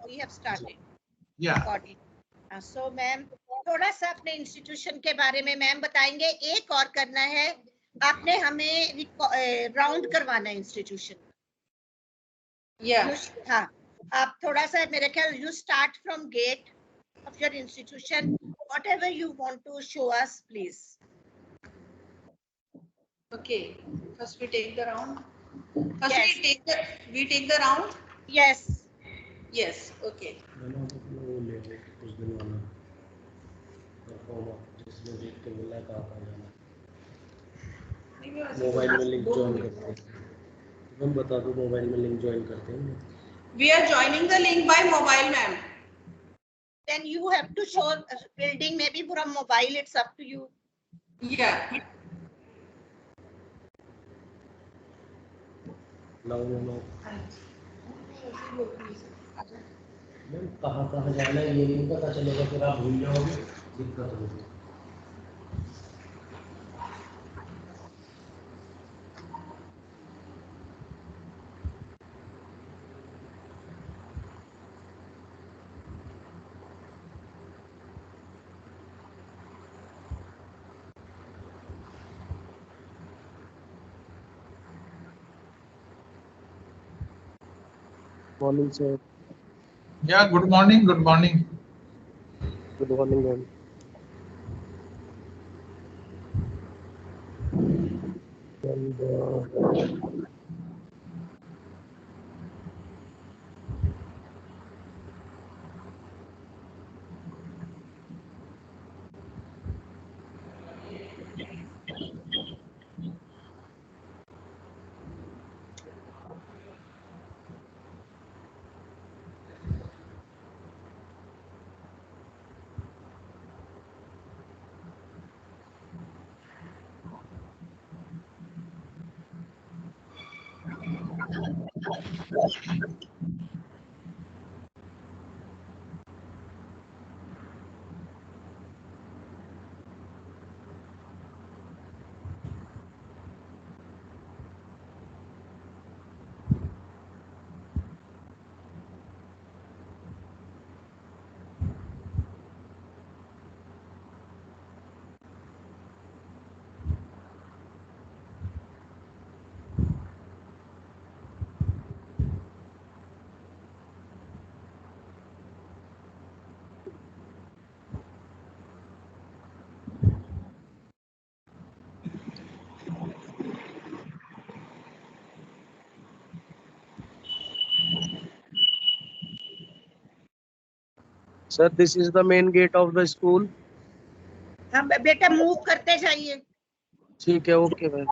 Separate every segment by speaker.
Speaker 1: We have started.
Speaker 2: Yeah.
Speaker 1: So ma'am थोड़ा सा अपने इंस्टीट्यूशन के बारे में मैम बताएंगे. एक और करना है, आपने हमें राउंड करवाना है इंस्टीट्यूशन. हाँ, आप थोड़ा सा मेरे ख्याल you start from gate of your institution. Whatever you want to show us, please.
Speaker 3: Okay. First we take the round. First
Speaker 1: Yes.
Speaker 3: we take the round.
Speaker 1: Yes.
Speaker 3: Yes. Okay.
Speaker 4: Mobile में link join करते हैं. हम बता दो mobile में link join करते हैं.
Speaker 3: We are joining the link by mobile, ma'am.
Speaker 1: Then you have to show building maybe from mobile. It's up to you.
Speaker 3: Yeah.
Speaker 4: Ma'am कहाँ जाना है ये नहीं पता चलेगा, फिर आप भूल जाओगे, दिक्कत होगी. Morning, sir.
Speaker 2: Yeah, good morning. Good morning.
Speaker 4: Good morning, ma'am. And sir, this is the main gate of the school.
Speaker 1: हाँ बेटा मूव करते जाइए.
Speaker 4: ठीक है, okay ma'am.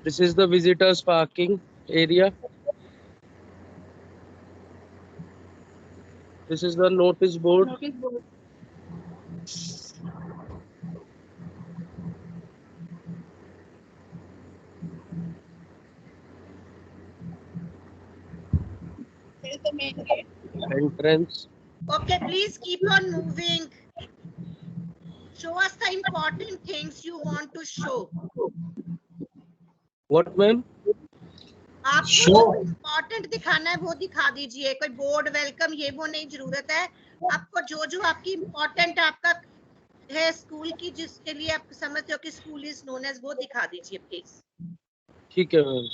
Speaker 4: This is the visitors parking area. This is the notice board.
Speaker 1: The main gate.
Speaker 4: Entrance.
Speaker 1: Okay, please keep on moving. Show us the important things you want to show.
Speaker 4: What, ma'am?
Speaker 1: आपको जो important दिखाना है वो दिखा दीजिए. कोई board welcome ये वो नहीं जरूरत है. आपको जो जो आपकी इम्पोर्टेंट आपका है स्कूल की, जिसके लिए आप समझते हो कि स्कूल इज नोन एज, वो दिखा दीजिए प्लीज.
Speaker 4: ठीक है मैम.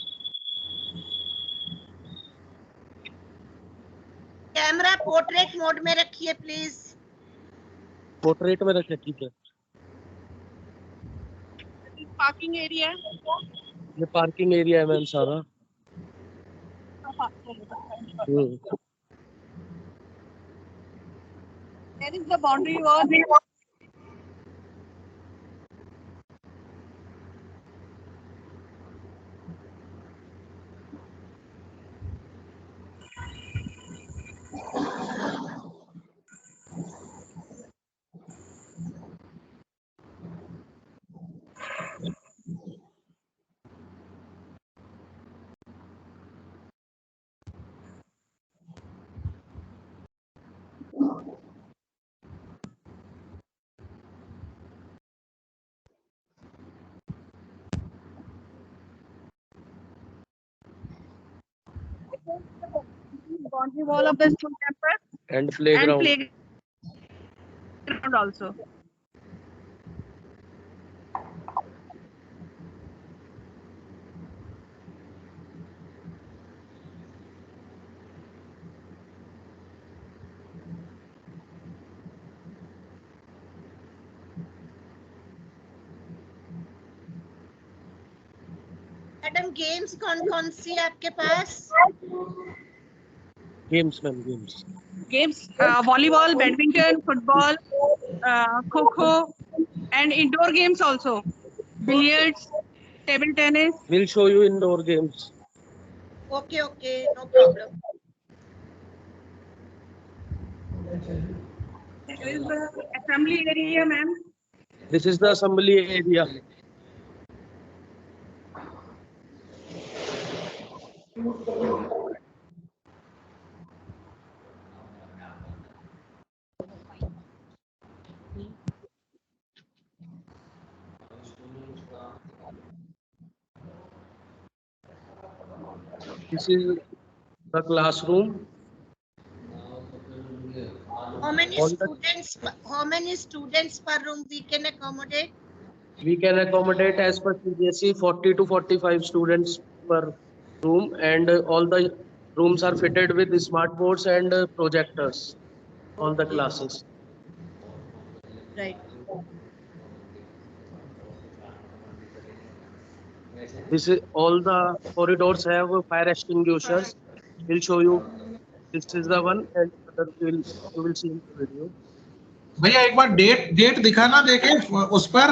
Speaker 1: कैमरा पोर्ट्रेट मोड में रखिए प्लीज.
Speaker 4: पोर्ट्रेट में रखे, ठीक है.
Speaker 1: Parking area.
Speaker 4: ये पार्किंग एरिया है मैम सारा.
Speaker 1: There is the boundary wall.
Speaker 5: boundary wall of the school campus
Speaker 4: And
Speaker 5: and
Speaker 4: playground.
Speaker 5: playground also.
Speaker 1: Madam games कौन कौन सी है आपके पास?
Speaker 4: Games, ma'am, games.
Speaker 5: Games, volleyball, badminton, football, kho-kho, and indoor games also. Billiards, table tennis.
Speaker 4: We'll show you indoor games.
Speaker 1: Okay okay, no problem.
Speaker 5: This is the assembly area, ma'am.
Speaker 4: This is the assembly area. This is the classroom.
Speaker 1: How many
Speaker 4: All the-
Speaker 1: students per room we can accommodate?
Speaker 4: We can accommodate as per CBSE 40 to 45 students per room, and all the rooms are fitted with smart boards and projectors. All the classes.
Speaker 1: Right.
Speaker 4: This is all the corridors have fire extinguishers. We'll show you. This is the one, and other you will see in the video.
Speaker 2: भैया एक बार date दिखाना, देखे उस पर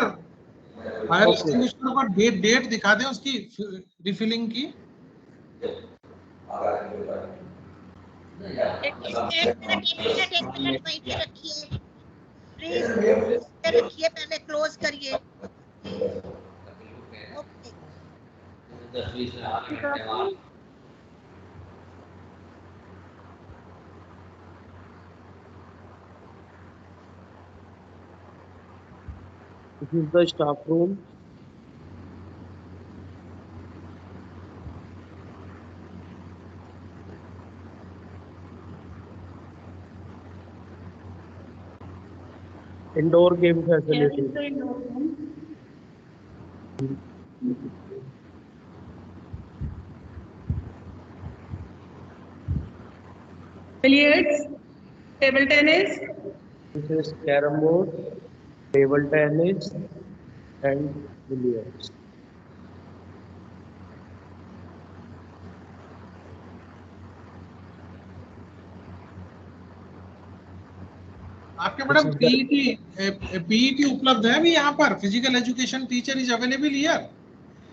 Speaker 2: fire
Speaker 4: Okay.
Speaker 2: Extinguisher पर date दिखा दें उसकी रिफिलिंग की.
Speaker 1: एक मिनट वहीं पे रखिए प्लीज, रखिए, पहले क्लोज करिए. Okay.
Speaker 4: This is the staff room. Indoor game facility.
Speaker 5: Billiards, table tennis,
Speaker 4: This is carom board, table tennis, and billiards.
Speaker 2: आपके मैडम पीईटी उपलब्ध है भी यहाँ पर? Physical education teacher is available here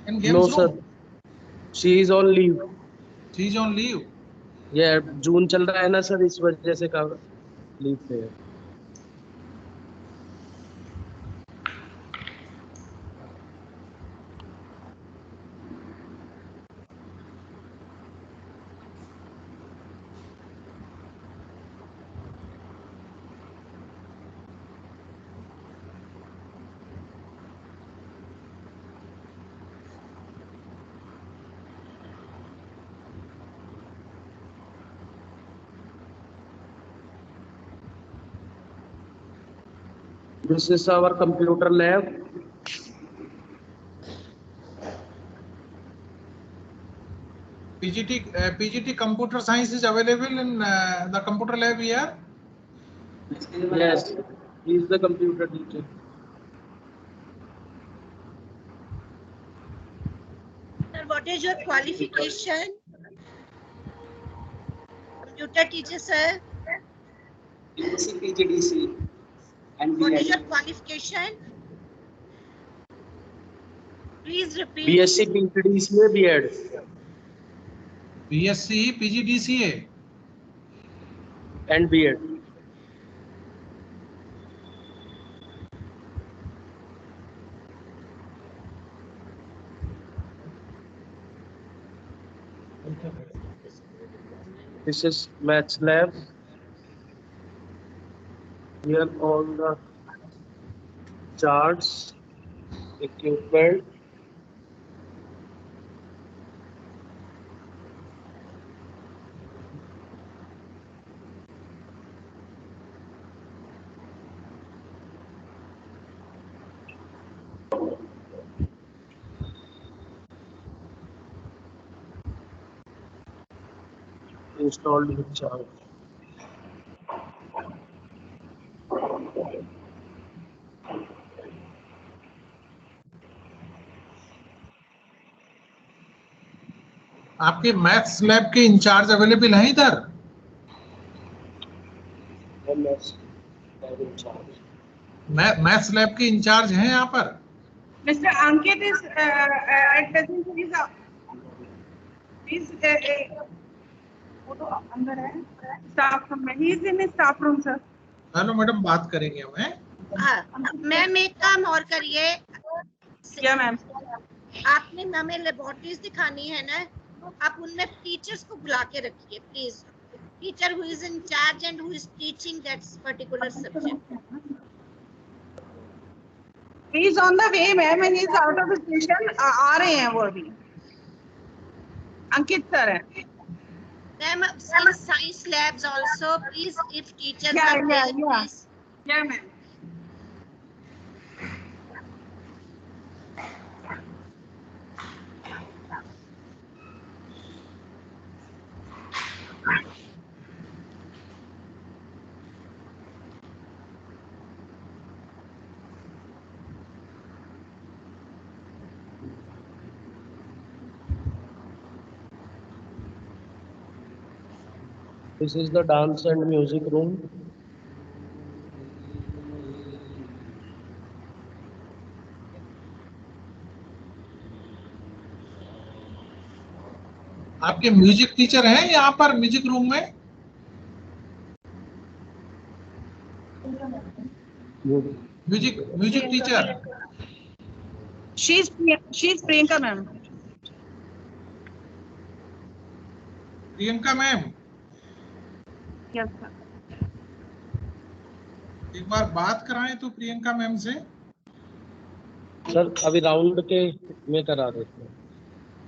Speaker 2: in
Speaker 4: No,
Speaker 2: games
Speaker 4: sir.
Speaker 2: Room?
Speaker 4: She is on leave.
Speaker 2: She is on leave.
Speaker 4: Yeah, जून चल रहा है ना सर, इस वजह से का लीव पे है. This is our computer lab.
Speaker 2: PGT computer science is available in the computer lab here.
Speaker 4: Yes, he is the computer teacher.
Speaker 1: Sir, what is your qualification? Computer teacher, sir.
Speaker 6: BSc PGDC and
Speaker 1: What is
Speaker 6: B.Ed.
Speaker 1: your qualification? Please repeat.
Speaker 4: BSc PGDCA B.Ed.
Speaker 2: BSc PGDCA
Speaker 4: and B.Ed. This is maths lab. Here all the charts, equipment. installed in charge.
Speaker 2: आपके maths lab के in charge available हैं इधर? Maths lab के in charge हैं यहाँ पर?
Speaker 5: Mr. Ankit is at present वो तो अंदर है staff room में. He is in his staff room, sir.
Speaker 2: Hello madam, बात करेंगे हम, हैं?
Speaker 1: हाँ, मैम एक काम और करिए,
Speaker 5: Yeah, ma'am.
Speaker 1: आपने हमें लेबोरेटरीज दिखानी है ना, आप उनमें टीचर्स को बुला के रखिए please. Teacher who is in charge and who is teaching that particular subject.
Speaker 5: He is on the way, ma'am, and he is out of the station. आ रहे हैं वो अभी. अंकित सर है.
Speaker 1: Ma'am, in science labs also, please, if teachers are there, please.
Speaker 5: Yeah, ma'am.
Speaker 4: This is the dance and music room.
Speaker 2: आपके music teacher हैं यहाँ पर music room में? Music teacher?
Speaker 5: She's Priyanka, ma'am.
Speaker 2: Priyanka ma'am,
Speaker 5: Yes, sir.
Speaker 2: एक बार बात कराएं तो Priyanka ma'am से.
Speaker 4: सर अभी राउंड के में करा देते हैं.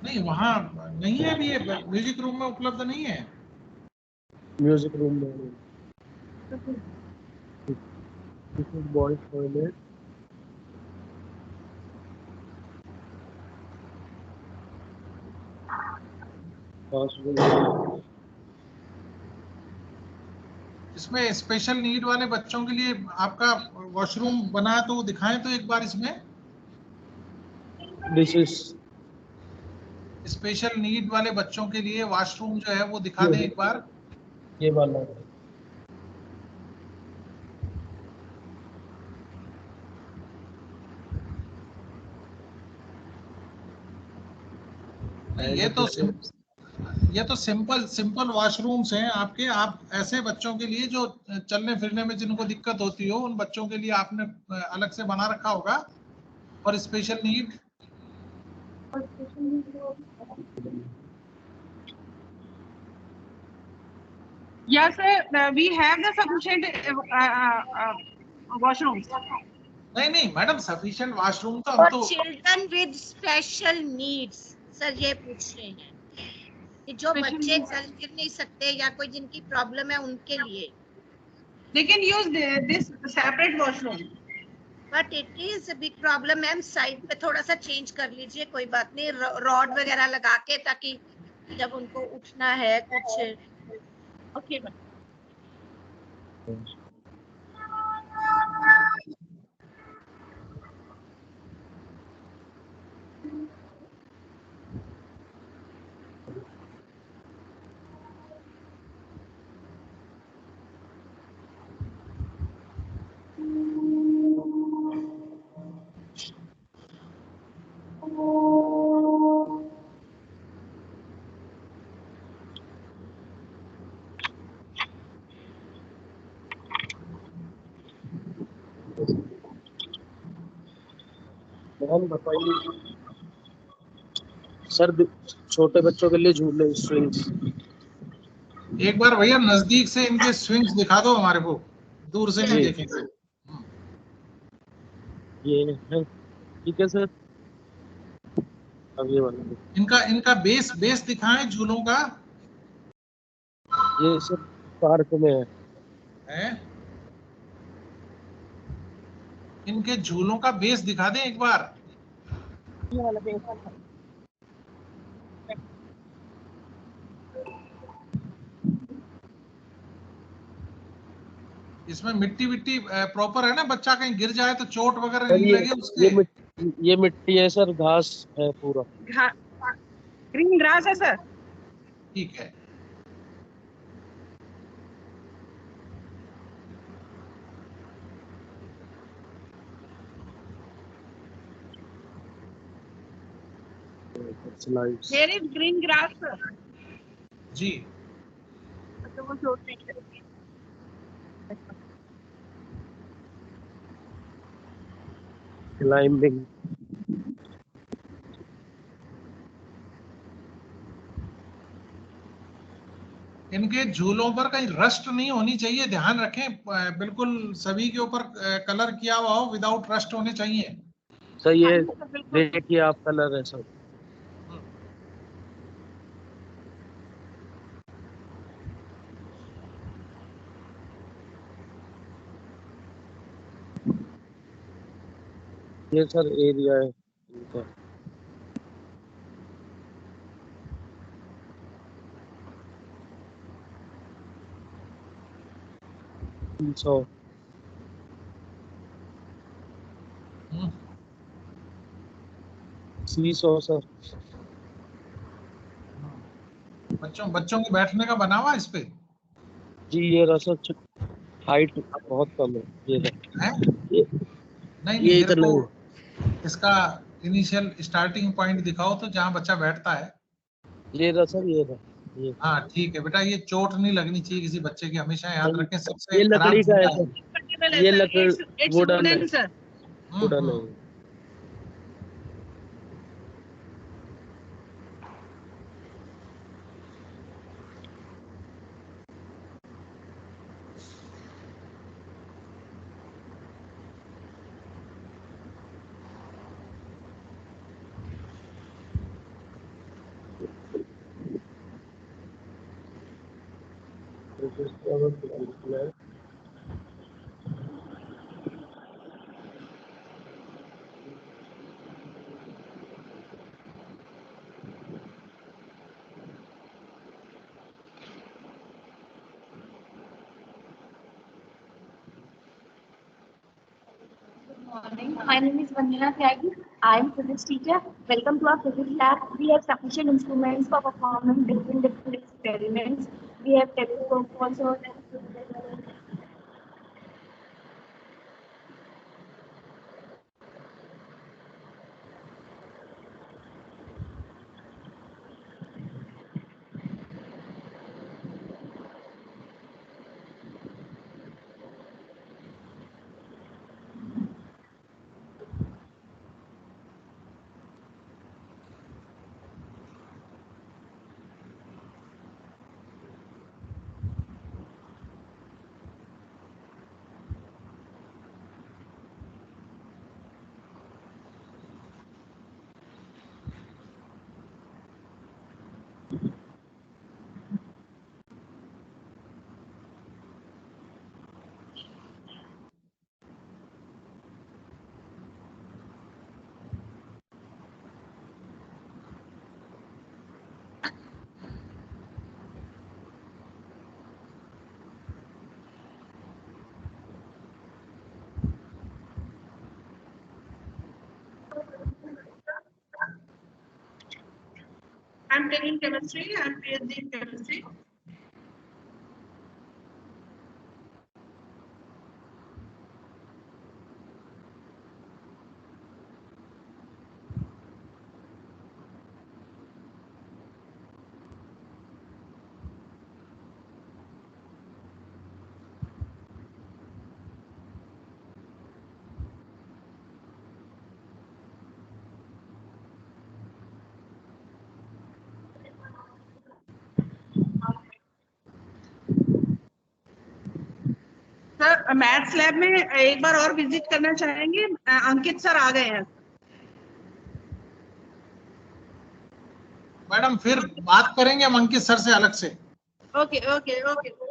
Speaker 2: नहीं, वहाँ नहीं है अभी, ये म्यूजिक रूम में उपलब्ध नहीं है.
Speaker 4: म्यूजिक रूम में. This is boys toilet. Washroom.
Speaker 2: इसमें स्पेशल नीड वाले बच्चों के लिए आपका वॉशरूम बना है, तो वो दिखाएं तो एक बार. इसमें
Speaker 4: This is
Speaker 2: स्पेशल नीड वाले बच्चों के लिए वॉशरूम जो है वो दिखा दें एक बार.
Speaker 4: ये वाला.
Speaker 2: ये तो सिंपल वॉशरूम्स हैं आपके. आप ऐसे बच्चों के लिए जो चलने फिरने में जिनको दिक्कत होती हो, उन बच्चों के लिए आपने अलग से बना रखा होगा. और special need,
Speaker 5: Yes, sir. We have the sufficient washrooms.
Speaker 2: नहीं मैडम, सफिशिएंट वॉशरूम तो हम
Speaker 1: For
Speaker 2: तो
Speaker 1: children with special needs, sir ये पूछ रहे हैं कि जो बच्चे चल फिर नहीं सकते या कोई जिनकी प्रॉब्लम है उनके लिए.
Speaker 5: They can use this separate washroom.
Speaker 1: But it is a big problem ma'am. Side पे थोड़ा सा चेंज कर लीजिए, कोई बात नहीं, रॉड वगैरह लगा के, ताकि जब उनको उठना है कुछ. Okay ma'am.
Speaker 4: मैम बताइए सर, छोटे बच्चों के लिए झूले स्विंग्स.
Speaker 2: एक बार भैया नजदीक से इनके स्विंग्स दिखा दो हमारे को, दूर से नहीं
Speaker 4: जी.
Speaker 2: देखेंगे.
Speaker 4: ये है, ठीक है सर. अब ये वाला
Speaker 2: इनका बेस दिखाएं झूलों का.
Speaker 4: ये सब पार्क में है.
Speaker 2: इनके झूलों का बेस दिखा दें एक बार.
Speaker 5: ये वाला बेस.
Speaker 2: इसमें मिट्टी विट्टी प्रॉपर है ना, बच्चा कहीं गिर जाए तो चोट वगैरह
Speaker 4: सर
Speaker 2: नहीं
Speaker 4: ये
Speaker 2: लगे
Speaker 4: ये
Speaker 2: उसके?
Speaker 4: ये मिट्टी है सर, घास है पूरा।
Speaker 5: ग्रीन ग्रास है सर।
Speaker 2: ठीक है।
Speaker 4: Slides.
Speaker 5: There is green grass sir.
Speaker 2: जी।
Speaker 5: तो वो शो नहीं करेंगे।
Speaker 4: क्लाइंबिंग।
Speaker 2: इनके झूलों पर कहीं रस्ट नहीं होनी चाहिए, ध्यान रखें। बिल्कुल सभी के ऊपर कलर किया हुआ हो, विदाउट रस्ट होने चाहिए।
Speaker 4: सर
Speaker 5: हाँ
Speaker 4: ये
Speaker 5: जी सर, बिल्कुल।
Speaker 4: देखिए आप, कलर है सर। ये सर एरिया है इनका। सौ
Speaker 2: हम्म,
Speaker 4: सर।
Speaker 2: बच्चों बच्चों के बैठने का बना हुआ इस पे
Speaker 4: जी ये रहा सर, हाइट बहुत कम है। ये रहा।
Speaker 2: है?
Speaker 4: ये,
Speaker 2: नहीं नहीं,
Speaker 4: ये
Speaker 2: मेरे
Speaker 4: इतना
Speaker 2: को
Speaker 4: ही।
Speaker 2: इसका इनिशियल स्टार्टिंग पॉइंट दिखाओ तो, जहाँ बच्चा बैठता है।
Speaker 4: ये रहा सर, ये रहा। ये
Speaker 2: हाँ ठीक है बेटा, ये चोट नहीं लगनी चाहिए किसी बच्चे की, हमेशा याद रखें, सबसे
Speaker 4: ये
Speaker 2: खराब
Speaker 4: लकड़ी का है
Speaker 2: झूला है।
Speaker 4: सर।
Speaker 5: कंफर्टेबल है
Speaker 4: ये
Speaker 5: सर।
Speaker 4: लकड़
Speaker 5: इट्स
Speaker 4: वुडन है।
Speaker 5: Wooden sir.
Speaker 4: वुडन
Speaker 2: हम्म।
Speaker 4: है।
Speaker 7: Morning. My name is Vandana Tyagi. I am physics teacher. Welcome to our physics lab. We have sufficient instruments for performing different experiments. We have telescope also.
Speaker 5: I'm taking chemistry. I'm PhD in chemistry. Sir maths lab में एक बार और visit करना चाहेंगे। अंकित sir आ गए हैं।
Speaker 2: Madam फिर बात करेंगे हम अंकित सर से अलग से।
Speaker 5: Okay okay okay.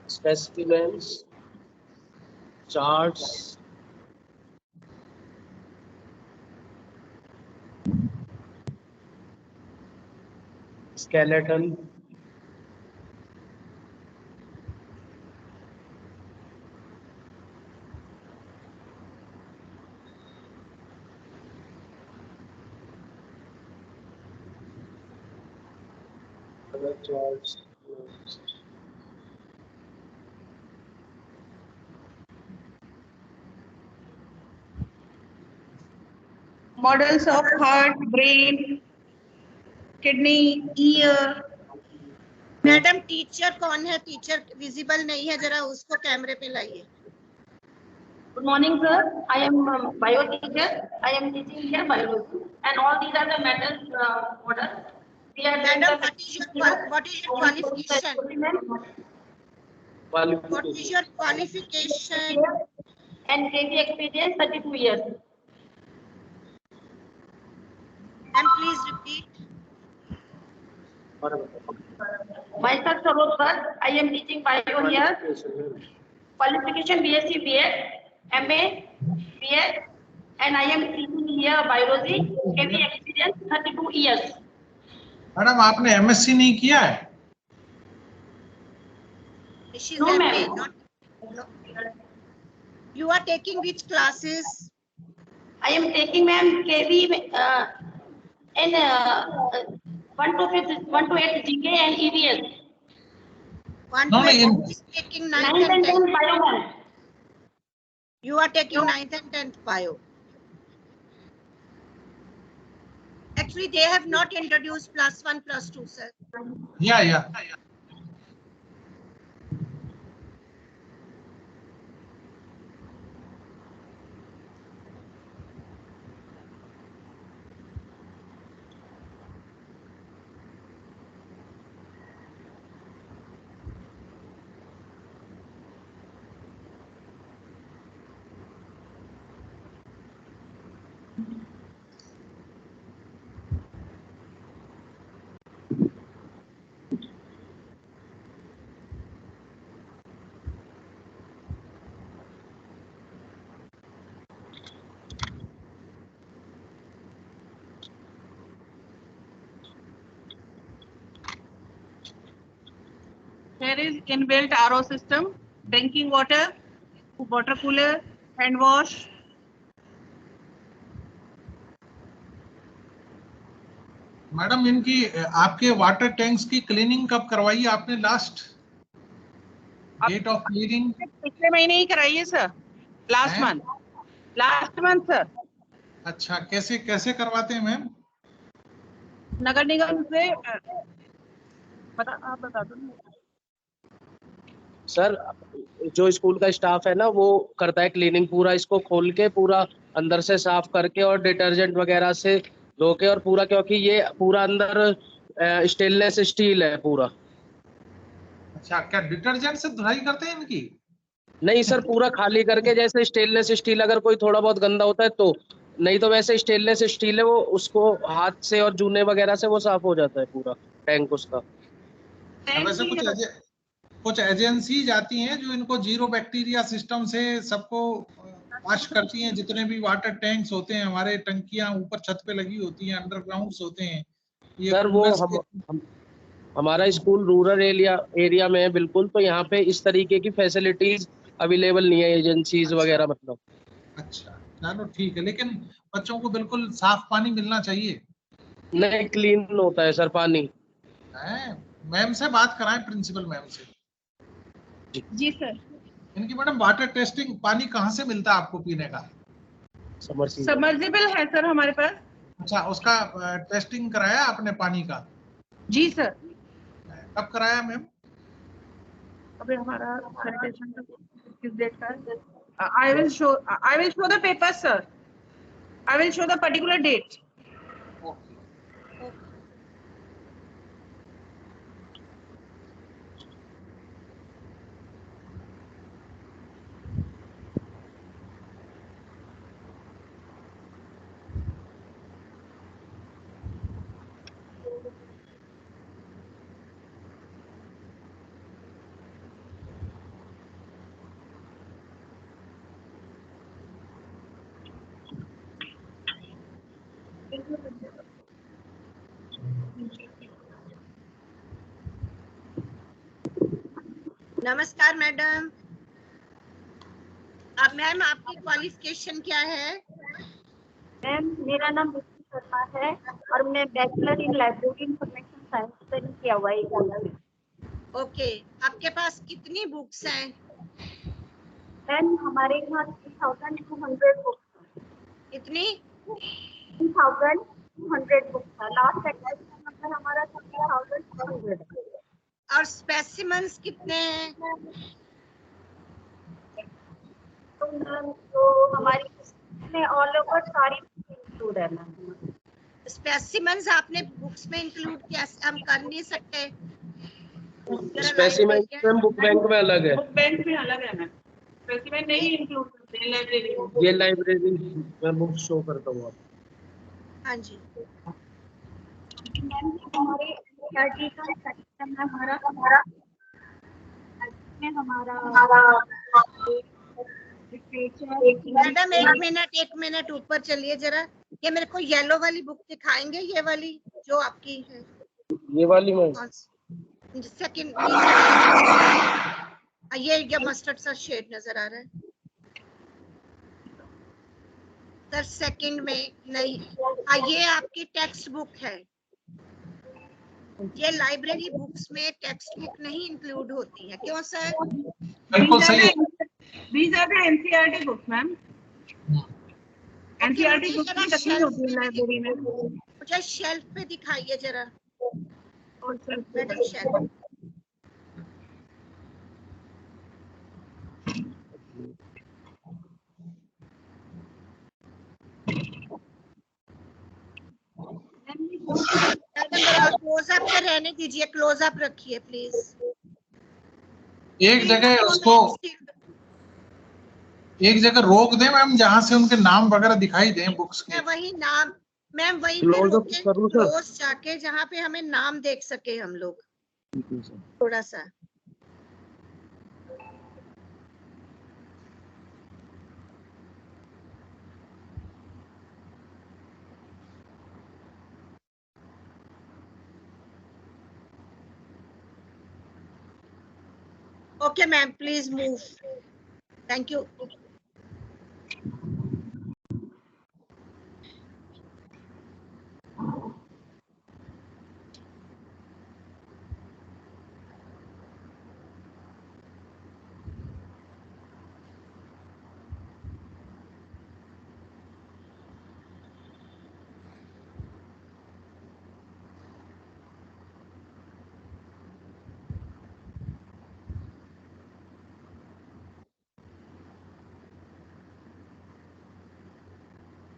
Speaker 4: specimens, charts, skeleton, other charts,
Speaker 5: Models of heart, brain, kidney, ear.
Speaker 1: Madam teacher कौन है? टीचर विजिबल नहीं है, जरा उसको कैमरे पे लाइए.
Speaker 7: Good morning, sir. I am bio teacher. I am teaching here biology, and all these are the metals models. We are doing
Speaker 1: Madam,
Speaker 7: the
Speaker 1: what is your qualification? What is your qualification?
Speaker 7: And KV experience 32 years.
Speaker 1: And please repeat.
Speaker 7: Myself, Saroj sir. I am teaching bio here. Qualification BSc, BEd, MA, BEd, and I am teaching here biology. KV experience 32 years.
Speaker 2: Madam आपने MSc नहीं किया है?
Speaker 1: She's
Speaker 7: No,
Speaker 1: MA,
Speaker 7: ma'am.
Speaker 1: no. You are taking which classes?
Speaker 7: I am taking ma'am KV in 1 to 8 GK and EVS.
Speaker 1: One
Speaker 2: No,
Speaker 1: to eight
Speaker 2: in-
Speaker 1: is taking
Speaker 7: 9th
Speaker 1: ninth and
Speaker 7: and 10th
Speaker 1: 10th.
Speaker 7: bio ma'am.
Speaker 1: You are taking ninth and 10th bio. Actually, they have not introduced +1, +2, sir.
Speaker 2: या
Speaker 5: There is inbuilt RO system, drinking water, water cooler, hand wash.
Speaker 2: Madam इनकी आपके water tanks की cleaning कब करवाई आपने last? Date of cleaning?
Speaker 5: पिछले महीने ही कराई है सर. Last
Speaker 2: हैं?
Speaker 5: month. Last month sir.
Speaker 2: अच्छा, कैसे कैसे करवाते हैं मैम?
Speaker 5: नगर निगम से आप बता दो ना.
Speaker 4: सर जो स्कूल का स्टाफ है ना वो करता है क्लीनिंग, पूरा इसको खोल के पूरा अंदर से साफ करके और डिटर्जेंट वगैरह से धो के और पूरा, क्योंकि ये पूरा अंदर स्टेनलेस स्टील है पूरा.
Speaker 2: अच्छा, क्या डिटर्जेंट से धुलाई करते हैं इनकी?
Speaker 4: नहीं सर, पूरा खाली करके, जैसे स्टेनलेस स्टील अगर कोई थोड़ा बहुत गंदा होता है तो, नहीं तो वैसे स्टेनलेस स्टील है वो, उसको हाथ से और जूने वगैरह से वो साफ हो जाता है पूरा टैंक उसका.
Speaker 2: वैसे कुछ एजेंसी जाती हैं जो इनको जीरो बैक्टीरिया सिस्टम से सबको वॉश करती हैं. जितने भी वाटर टैंक्स होते हैं हमारे, टंकियां ऊपर छत पे लगी होती हैं, अंडरग्राउंड्स होते हैं. ये
Speaker 4: सर वो
Speaker 2: कूलर्स
Speaker 4: हमारा स्कूल रूरल एरिया में है बिल्कुल, तो यहाँ पे इस तरीके की फैसिलिटीज अवेलेबल नहीं है, एजेंसीज वगैरह मतलब.
Speaker 2: अच्छा, चलो ठीक है, लेकिन बच्चों को बिल्कुल साफ पानी मिलना चाहिए.
Speaker 4: नहीं, क्लीन होता है सर पानी.
Speaker 2: मैम से बात कराएं, प्रिंसिपल मैम से.
Speaker 5: जी सर.
Speaker 2: इनकी मैडम वाटर टेस्टिंग पानी कहाँ से मिलता है आपको पीने का?
Speaker 5: समर्सिबल है सर हमारे पास.
Speaker 2: अच्छा, उसका टेस्टिंग कराया आपने पानी का?
Speaker 5: जी सर.
Speaker 2: कब कराया मैम?
Speaker 5: अभी हमारा सैनिटेशन किस डेट का है? I will show the paper sir. I will show the particular date.
Speaker 1: नमस्कार मैडम। अब मैम आपकी क्वालिफिकेशन क्या है?
Speaker 8: मैम मेरा नाम विष्णु शर्मा है और मैं bachelor in library information science study किया हुआ है।
Speaker 1: ओके, आपके पास कितनी बुक्स हैं?
Speaker 8: मैम हमारे यहाँ 3200 बुक्स।
Speaker 1: कितनी?
Speaker 8: 3200 बुक्स है। लास्ट एग्जाम नंबर हमारा 3200 है।
Speaker 1: और स्पेसिमेंस कितने हैं?
Speaker 8: तो मैम तो हमारी में ऑल ओवर सारी इंक्लूड है मैम।
Speaker 1: स्पेसिमेंस आपने बुक्स में इंक्लूड किया, हम कर नहीं सकते?
Speaker 4: स्पेसिमेन मैम बुक बैंक में अलग है।
Speaker 5: बुक बैंक में अलग है मैम, स्पेसिमेन नहीं इंक्लूड करते हैं लाइब्रेरी में।
Speaker 4: ये लाइब्रेरी में बुक शो करता हूँ आपको।
Speaker 1: हाँ जी।
Speaker 8: मैम हमारे एनसीईआरटी का सेक्शन है हमारा में हमारा
Speaker 1: मैडम एक मिनट ऊपर चलिए जरा। ये मेरे को येलो वाली बुक दिखाएंगे, ये वाली जो आपकी है?
Speaker 4: ये वाली मैम
Speaker 1: सेकंड ये मस्टर्ड सा शेड नजर आ रहा है सर, सेकंड में नहीं। ये आपकी टेक्स्ट बुक है। ये लाइब्रेरी बुक्स में टेक्स्ट बुक नहीं इंक्लूड होती है, क्यों सर?
Speaker 2: बिल्कुल सही है।
Speaker 5: These are the NCERT books, ma'am. NCERT books भी तकलीफ होती है लाइब्रेरी में।
Speaker 1: मुझे शेल्फ पे दिखाइए जरा।
Speaker 5: और sir
Speaker 1: madam shelf. Madam closeup पे रहने दीजिए, क्लोजअप रखिए प्लीज।
Speaker 2: एक जगह रोक दें मैम, जहाँ से उनके नाम वगैरह दिखाई दें बुक्स के।
Speaker 1: वही नाम मैम, वही पे रोके क्लोज जाके, जहाँ पे हमें नाम देख सके हम लोग थोड़ा सा। Okay, ma'am, please move. Thank you.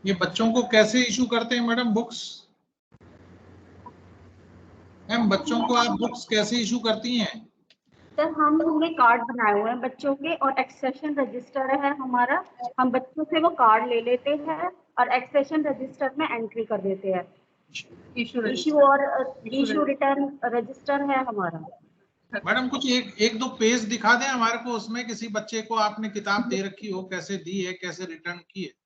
Speaker 2: ये बच्चों को कैसे इशू करते हैं मैडम बुक्स? मैम बच्चों को आप बुक्स कैसे इशू करती हैं?
Speaker 8: सर हमने कार्ड बनाए हुए हैं बच्चों के और एक्सेशन रजिस्टर है हमारा। हम बच्चों से वो कार्ड ले लेते हैं और एक्सेशन रजिस्टर में एंट्री कर देते हैं। इशू रिटर्न रजिस्टर है हमारा।
Speaker 2: मैडम कुछ एक दो पेज दिखा दें हमारे को, उसमें किसी बच्चे को आपने किताब दे रखी हो, कैसे दी है, कैसे रिटर्न की है।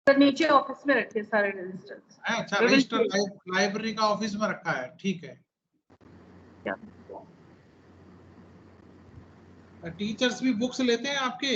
Speaker 5: सर नीचे ऑफिस में रखे सारे रजिस्टर्स।
Speaker 2: अच्छा, रजिस्टर लाइब्रेरी का ऑफिस में रखा है, ठीक है। टीचर्स भी बुक्स लेते हैं आपके?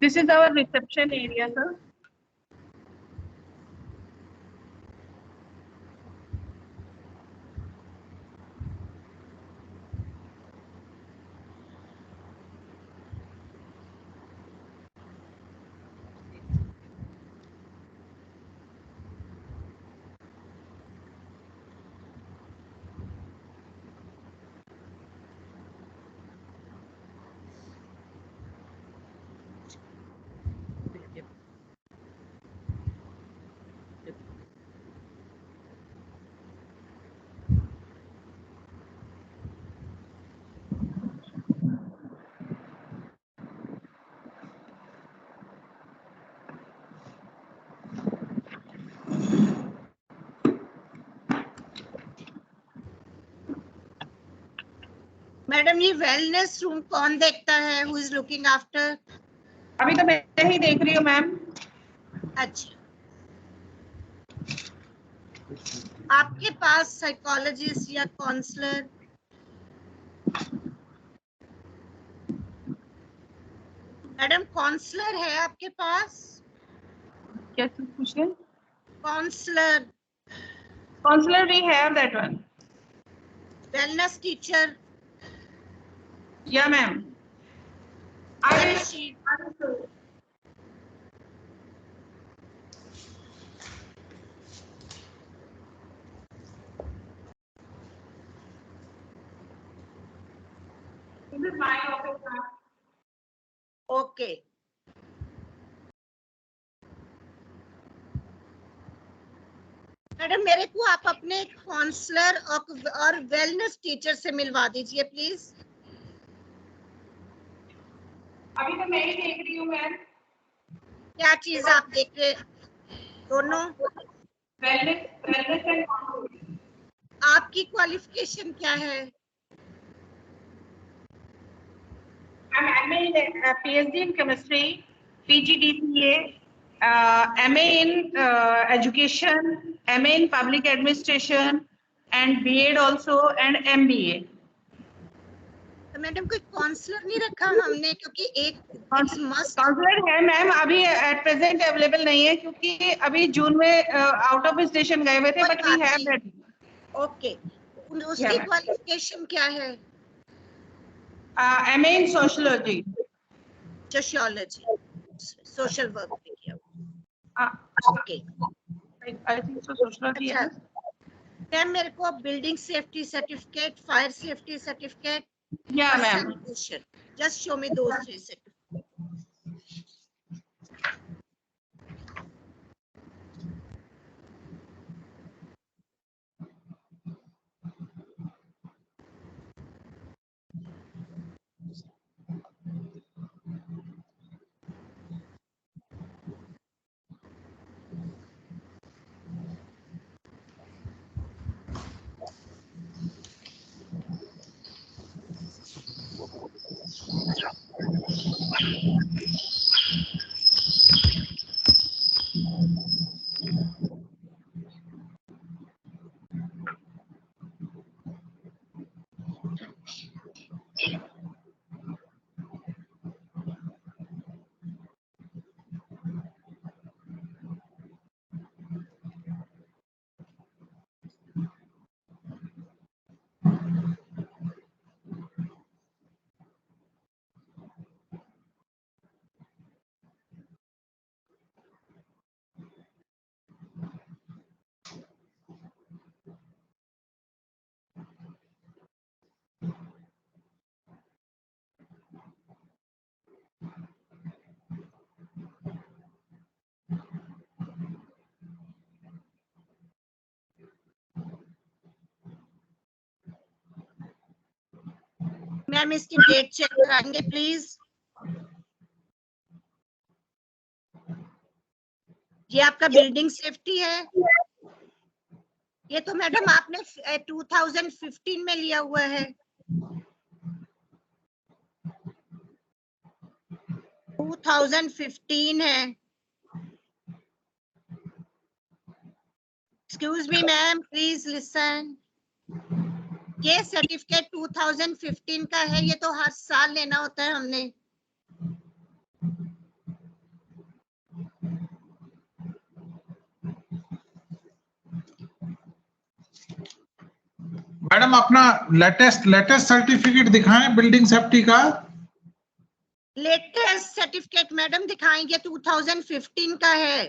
Speaker 5: This is our reception area, sir.
Speaker 1: Madam ये वेलनेस रूम कौन देखता है? Who is looking after?
Speaker 5: अभी तो मैं ही देख रही हूँ मैम।
Speaker 1: अच्छा, आपके पास साइकोलॉजिस्ट या काउंसलर मैडम काउंसलर है आपके पास?
Speaker 5: क्या पूछिए?
Speaker 1: Counsellor,
Speaker 5: Counselor, we have that one.
Speaker 1: Wellness teacher?
Speaker 5: Yeah, ma'am. I will
Speaker 1: she
Speaker 5: This is my office, ma'am.
Speaker 1: Okay. Madam मेरे को आप अपने काउंसलर और वेलनेस टीचर से मिलवा दीजिए प्लीज।
Speaker 5: अभी तो मैं ही देख रही हूँ मैम।
Speaker 1: क्या चीज आप देख रहे? दोनों?
Speaker 5: Wellness and counselling.
Speaker 1: आपकी क्वालिफिकेशन क्या है?
Speaker 5: I'm MA in PhD in chemistry, PGDCA, MA in education, MA in public administration, and BEd also, and MBA.
Speaker 1: तो मैडम कोई काउंसलर नहीं रखा हमने, क्योंकि एक मस्ट
Speaker 5: काउंसलर है मैम, अभी एट प्रेजेंट अवेलेबल नहीं है क्योंकि अभी जून में आउट ऑफ स्टेशन गए हुए थे, but we have that.
Speaker 1: Okay, उसकी क्वालिफिकेशन क्या है?
Speaker 5: MA in sociology.
Speaker 1: Sociology, social work पे किया। Okay,
Speaker 5: I think so sociology है।
Speaker 1: मैम मेरे को building safety certificate, fire safety certificate,
Speaker 5: Yeah, ma'am.
Speaker 1: Just show me those three certificates. Ma'am इसकी date check कराएंगे प्लीज। ये आपका बिल्डिंग सेफ्टी है। ये तो मैडम आपने 2015 में लिया हुआ है। 2015 है। Excuse me ma'am, please listen. ये सर्टिफिकेट 2015 का है, ये तो हर साल लेना होता है हमने।
Speaker 2: मैडम अपना लेटेस्ट सर्टिफिकेट दिखाएं बिल्डिंग सेफ्टी का।
Speaker 1: लेटेस्ट सर्टिफिकेट मैडम दिखाएंगे, 2015 का है।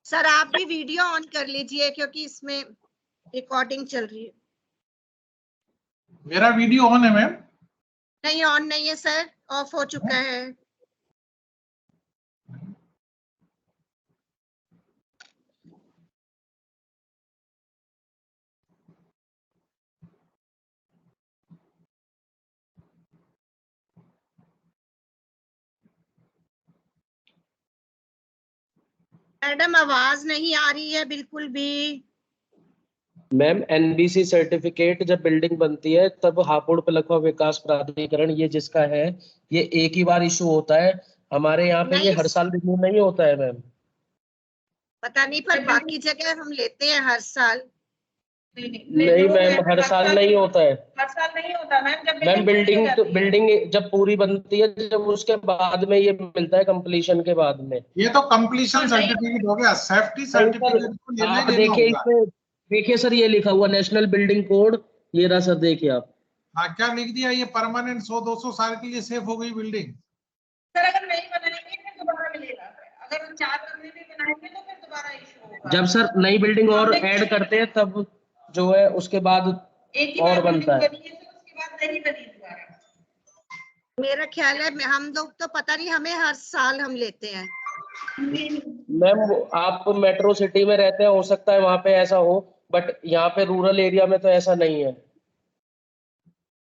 Speaker 1: सर आप भी वीडियो ऑन कर लीजिए क्योंकि इसमें रिकॉर्डिंग चल रही है।
Speaker 2: मेरा वीडियो ऑन है मैम?
Speaker 1: नहीं ऑन नहीं है सर, ऑफ हो चुका है। मैडम आवाज नहीं आ रही है बिल्कुल भी।
Speaker 4: मैम एनबीसी सर्टिफिकेट जब बिल्डिंग बनती है तब हापुड़ पलखवा विकास प्राधिकरण, ये जिसका है, ये एक ही बार इशू होता है। हमारे यहाँ पे ये हर साल रिन्यू नहीं होता है मैम।
Speaker 1: पता नहीं पर बाकी जगह हम लेते हैं हर साल।
Speaker 4: नहीं मैम, हर साल नहीं होता है।
Speaker 5: हर साल नहीं होता मैम। जब
Speaker 4: मैम बिल्डिंग जब पूरी बनती है, जब उसके बाद में ये मिलता है कंप्लीशन के बाद में।
Speaker 2: ये तो कंप्लीशन सर्टिफिकेट हो गया, सेफ्टी सर्टिफिकेट को लेना
Speaker 4: आप
Speaker 2: ही लेना
Speaker 4: देखिए
Speaker 2: होगा।
Speaker 4: इसमें, देखिए सर ये लिखा हुआ नेशनल बिल्डिंग कोड, ये रहा सर देखिए आप।
Speaker 2: हाँ क्या लिख दिया? ये परमानेंट 100-200 साल के लिए सेफ हो गई बिल्डिंग।
Speaker 5: सर अगर नहीं बनाएंगे फिर दोबारा मिलेगा। अगर हम 4 कमरे भी बनाएंगे तो फिर दोबारा इशू होगा।
Speaker 4: जब सर नई बिल्डिंग और ऐड करते हैं तब जो है उसके बाद और बनता है।
Speaker 5: उसके बाद नहीं बनी दोबारा।
Speaker 1: मेरा ख्याल है हम लोग तो पता नहीं, हमें हर साल हम लेते हैं।
Speaker 4: मैम आप मेट्रो सिटी में रहते हैं, हो सकता है वहां पे ऐसा हो, बट यहाँ पे रूरल एरिया में तो ऐसा नहीं है।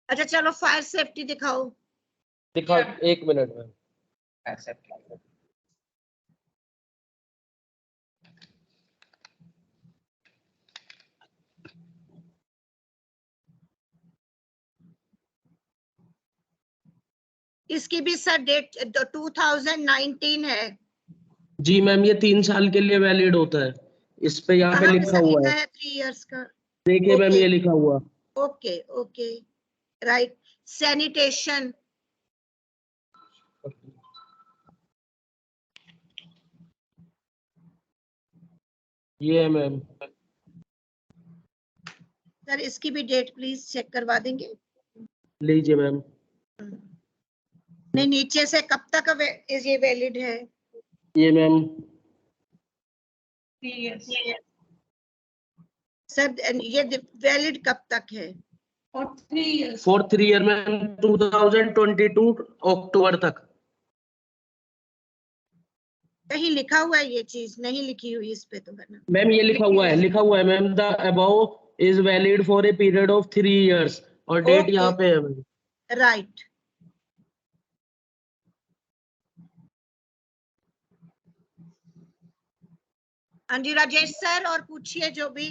Speaker 1: अच्छा चलो फायर सेफ्टी दिखाओ।
Speaker 4: दिखा, एक मिनट में।
Speaker 1: इसकी भी सर डेट 2019 है।
Speaker 4: जी मैम, ये 3 साल के लिए वैलिड होता है। इस पे यहाँ पे
Speaker 1: कहाँ
Speaker 4: लिखा
Speaker 1: सर
Speaker 4: हुआ है,
Speaker 1: 3 इयर्स का।
Speaker 4: देखिए मैम
Speaker 1: ओके।
Speaker 4: ये लिखा हुआ।
Speaker 1: Okay okay right. सैनिटेशन,
Speaker 4: ये है मैम।
Speaker 1: सर इसकी भी डेट प्लीज चेक करवा देंगे।
Speaker 4: लीजिए मैम।
Speaker 1: नहीं नीचे से कब तक ये वैलिड है?
Speaker 4: ये मैम
Speaker 1: सर ये वैलिड कब तक है?
Speaker 4: फॉर 3 ईयर मैम, 2022 अक्टूबर तक।
Speaker 1: कहीं लिखा हुआ है ये चीज? नहीं लिखी हुई इस पे तो है ना
Speaker 4: मैम, ये लिखा हुआ है ma'am, the above is valid for a period of 3 years, और डेट
Speaker 1: Okay.
Speaker 4: यहाँ पे है मैम।
Speaker 1: राइट। हाँ जी राजेश सर, और पूछिए जो भी।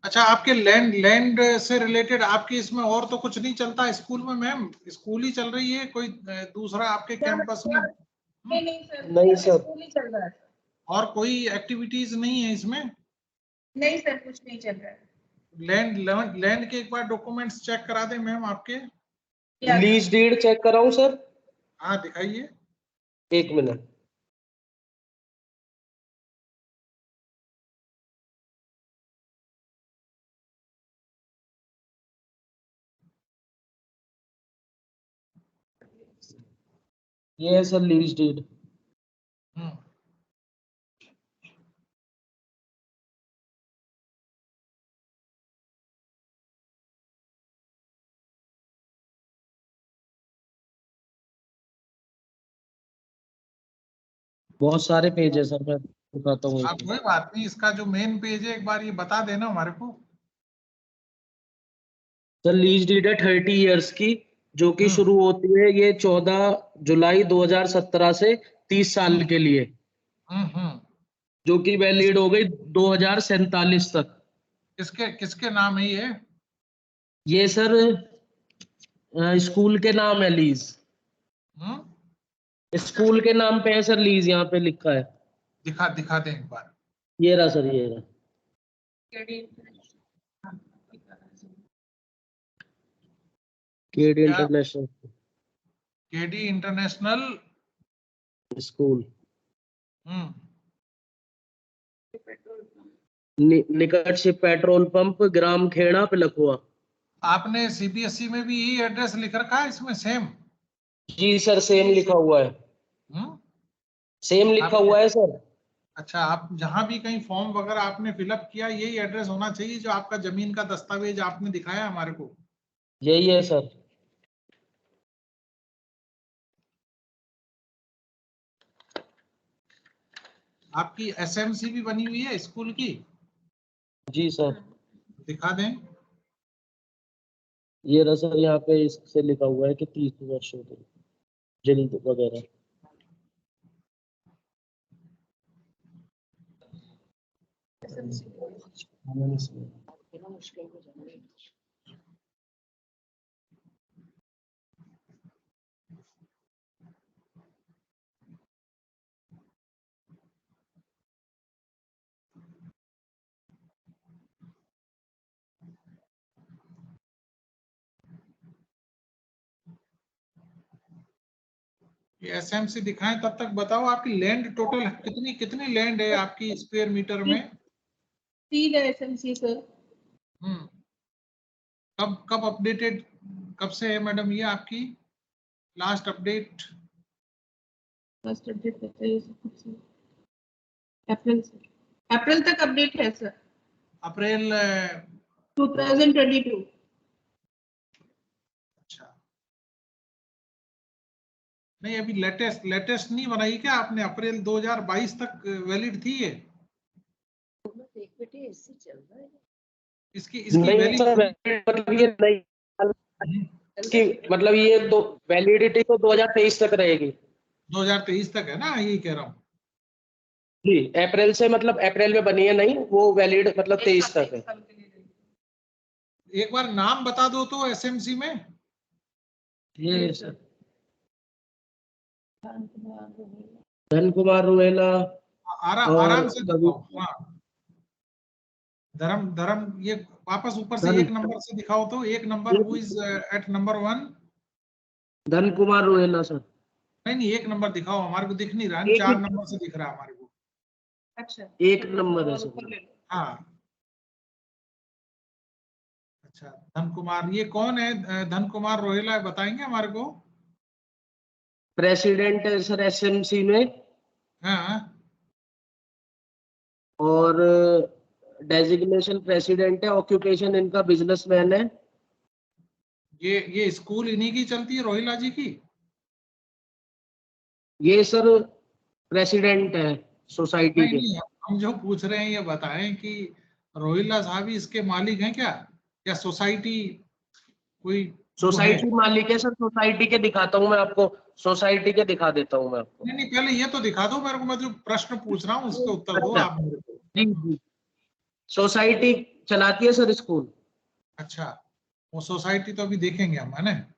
Speaker 2: अच्छा आपके लैंड से रिलेटेड आपके इसमें और तो कुछ नहीं चलता स्कूल में मैम? स्कूल ही चल रही है, कोई दूसरा आपके कैंपस में?
Speaker 4: नहीं सर,
Speaker 5: स्कूल ही चल रहा है।
Speaker 2: और कोई एक्टिविटीज नहीं है इसमें?
Speaker 5: नहीं सर, कुछ नहीं चल रहा है।
Speaker 2: लैंड के एक बार डॉक्यूमेंट्स चेक करा दें मैम आपके।
Speaker 4: लीज डीड चेक कराऊं सर?
Speaker 2: हाँ दिखाइए।
Speaker 4: एक मिनट। ये है सर लीज डीड। बहुत सारे पेज है सर, मैं बताता हूँ।
Speaker 2: आप कोई बात नहीं, इसका जो मेन पेज है एक बार ये बता देना हमारे को।
Speaker 4: सर लीज डीड है 30 इयर्स की, जो कि शुरू होती है ये 14 जुलाई 2017 से 30 साल के लिए, जो कि वैलिड हो गई 2047 तक।
Speaker 2: किसके नाम है
Speaker 4: ये सर स्कूल के नाम है लीज। स्कूल के नाम पे है सर लीज, यहाँ पे लिखा है।
Speaker 2: दिखा दें एक बार।
Speaker 4: ये रहा सर, ये रहा KD international
Speaker 2: KD international
Speaker 4: school. निकट से पेट्रोल पंप ग्राम खेड़ा पिलखुआ।
Speaker 2: आपने सीबीएसई में भी यही एड्रेस लिख रखा है इसमें सेम?
Speaker 4: जी सर सेम लिखा हुआ है, सेम लिखा
Speaker 2: आपने-
Speaker 4: हुआ है सर।
Speaker 2: अच्छा, आप जहां भी कहीं फॉर्म वगैरह आपने फिलअप किया यही एड्रेस होना चाहिए जो आपका जमीन का दस्तावेज आपने दिखाया हमारे को?
Speaker 4: यही है सर।
Speaker 2: आपकी एसएमसी भी बनी हुई है स्कूल की?
Speaker 4: जी सर।
Speaker 2: दिखा दें।
Speaker 4: ये रहा सर, यहाँ पे इससे लिखा हुआ है कि 30 वर्षों तक जल्द वगैरह।
Speaker 2: ये एसएमसी दिखाएं तब तक बताओ आपकी लैंड टोटल कितनी कितनी लैंड है आपकी स्क्वायर मीटर में?
Speaker 5: 3 SMC सर।
Speaker 2: कब कब अपडेटेड, कब से है मैडम ये आपकी लास्ट अपडेट?
Speaker 5: फर्स्ट अपडेट करते हैं अप्रैल से, अप्रैल तक अपडेट है सर।
Speaker 2: अप्रैल
Speaker 5: 2022।
Speaker 2: अच्छा, नहीं अभी लेटेस्ट नहीं बनाई क्या आपने? अप्रैल 2022 तक वैलिड थी ये? इसकी इसकी
Speaker 4: नहीं सर, मतलब ये नहीं, इसकी मतलब ये दो वैलिडिटी तो 2023 तक रहेगी।
Speaker 2: 2023 तक है ना, यही कह रहा हूँ।
Speaker 4: जी अप्रैल से, मतलब अप्रैल में बनी है, नहीं वो वैलिड मतलब 23 तक है।
Speaker 2: एक बार नाम बता दो तो एसएमसी में।
Speaker 4: ये सर धन कुमार रोहेला।
Speaker 2: आराम से दिखाओ। हाँ, धर्म धर्म ये वापस ऊपर से एक नंबर से दिखाओ तो। एक number, who is at number 1?
Speaker 4: Dhan Kumar Rohela sir.
Speaker 2: नहीं, एक नंबर दिखाओ, हमारे को दिख नहीं रहा, 4 नंबर से दिख रहा है हमारे को।
Speaker 5: अच्छा,
Speaker 4: एक नंबर है सर।
Speaker 2: हाँ, अच्छा, धन कुमार, ये कौन है धन कुमार रोहेला, बताएंगे हमारे को?
Speaker 4: प्रेसिडेंट है सर एसएमसी में,
Speaker 2: हाँ,
Speaker 4: और डेजिग्नेशन प्रेसिडेंट है, ऑक्यूपेशन इनका बिजनेसमैन है।
Speaker 2: ये स्कूल इन्हीं की चलती है, रोहिला जी की?
Speaker 4: ये सर प्रेसिडेंट है सोसाइटी के।
Speaker 2: नहीं, हम जो पूछ रहे हैं ये बताएं कि रोहिला साहब ही इसके मालिक हैं क्या, या सोसाइटी कोई
Speaker 4: सोसाइटी मालिक है सर। सोसाइटी के दिखाता हूँ मैं आपको, सोसाइटी के दिखा देता हूँ मैं आपको।
Speaker 2: नहीं, पहले ये तो दिखा दो मेरे को, मैं जो प्रश्न पूछ रहा हूँ उसके उत्तर दो आप मेरे को।
Speaker 4: जी जी, सोसाइटी चलाती है सर स्कूल।
Speaker 2: अच्छा, वो सोसाइटी तो अभी देखेंगे हम, है ना?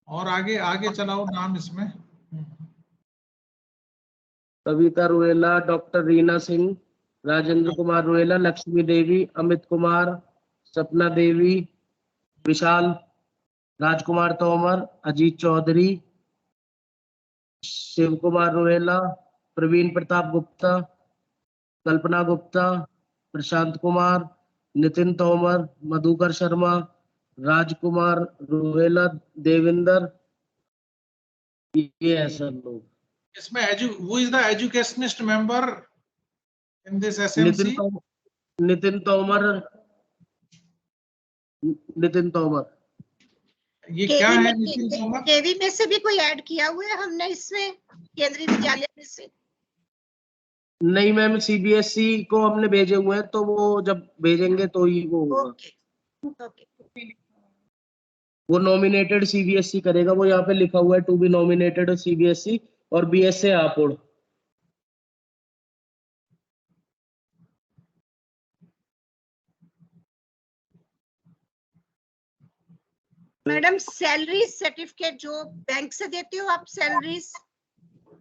Speaker 2: और आगे आगे चलाओ नाम इसमें।
Speaker 4: कविता रोहेला, डॉक्टर रीना सिंह, राजेंद्र कुमार रोहेला, लक्ष्मी देवी, अमित कुमार, सपना देवी, विशाल, राजकुमार तोमर, अजीत चौधरी, शिव कुमार रोहेला, प्रवीण प्रताप गुप्ता, कल्पना गुप्ता, प्रशांत कुमार, नितिन तोमर, मधुकर शर्मा, राजकुमार रोहेला, देवेंद्र, ये है सर लोग।
Speaker 2: इसमें who is the educationist member in this SMC?
Speaker 4: Nitin Tomar, Nitin Tomar.
Speaker 2: ये क्या है नितिन तोमर?
Speaker 1: केवी में से भी कोई ऐड किया हुआ है हमने इसमें, केंद्रीय विद्यालय में से?
Speaker 4: नहीं मैम, सीबीएसई को हमने भेजे हुए हैं, तो वो जब भेजेंगे तो ही वो होगा।
Speaker 1: ओके।
Speaker 4: वो नॉमिनेटेड सीबीएसई करेगा, वो यहाँ पे लिखा हुआ है टू बी नॉमिनेटेड सीबीएसई और BSA Hapur.
Speaker 1: Madam salary certificate जो बैंक से देते हो आप सैलरीज?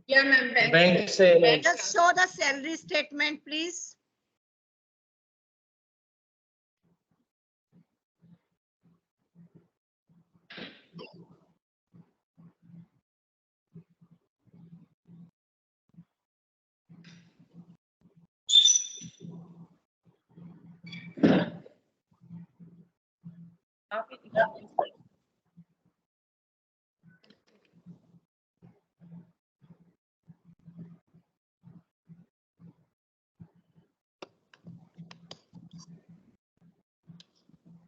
Speaker 5: या मैम
Speaker 4: बैंक से।
Speaker 1: Just show the salary statement, please.
Speaker 5: आप ही दिखाइए।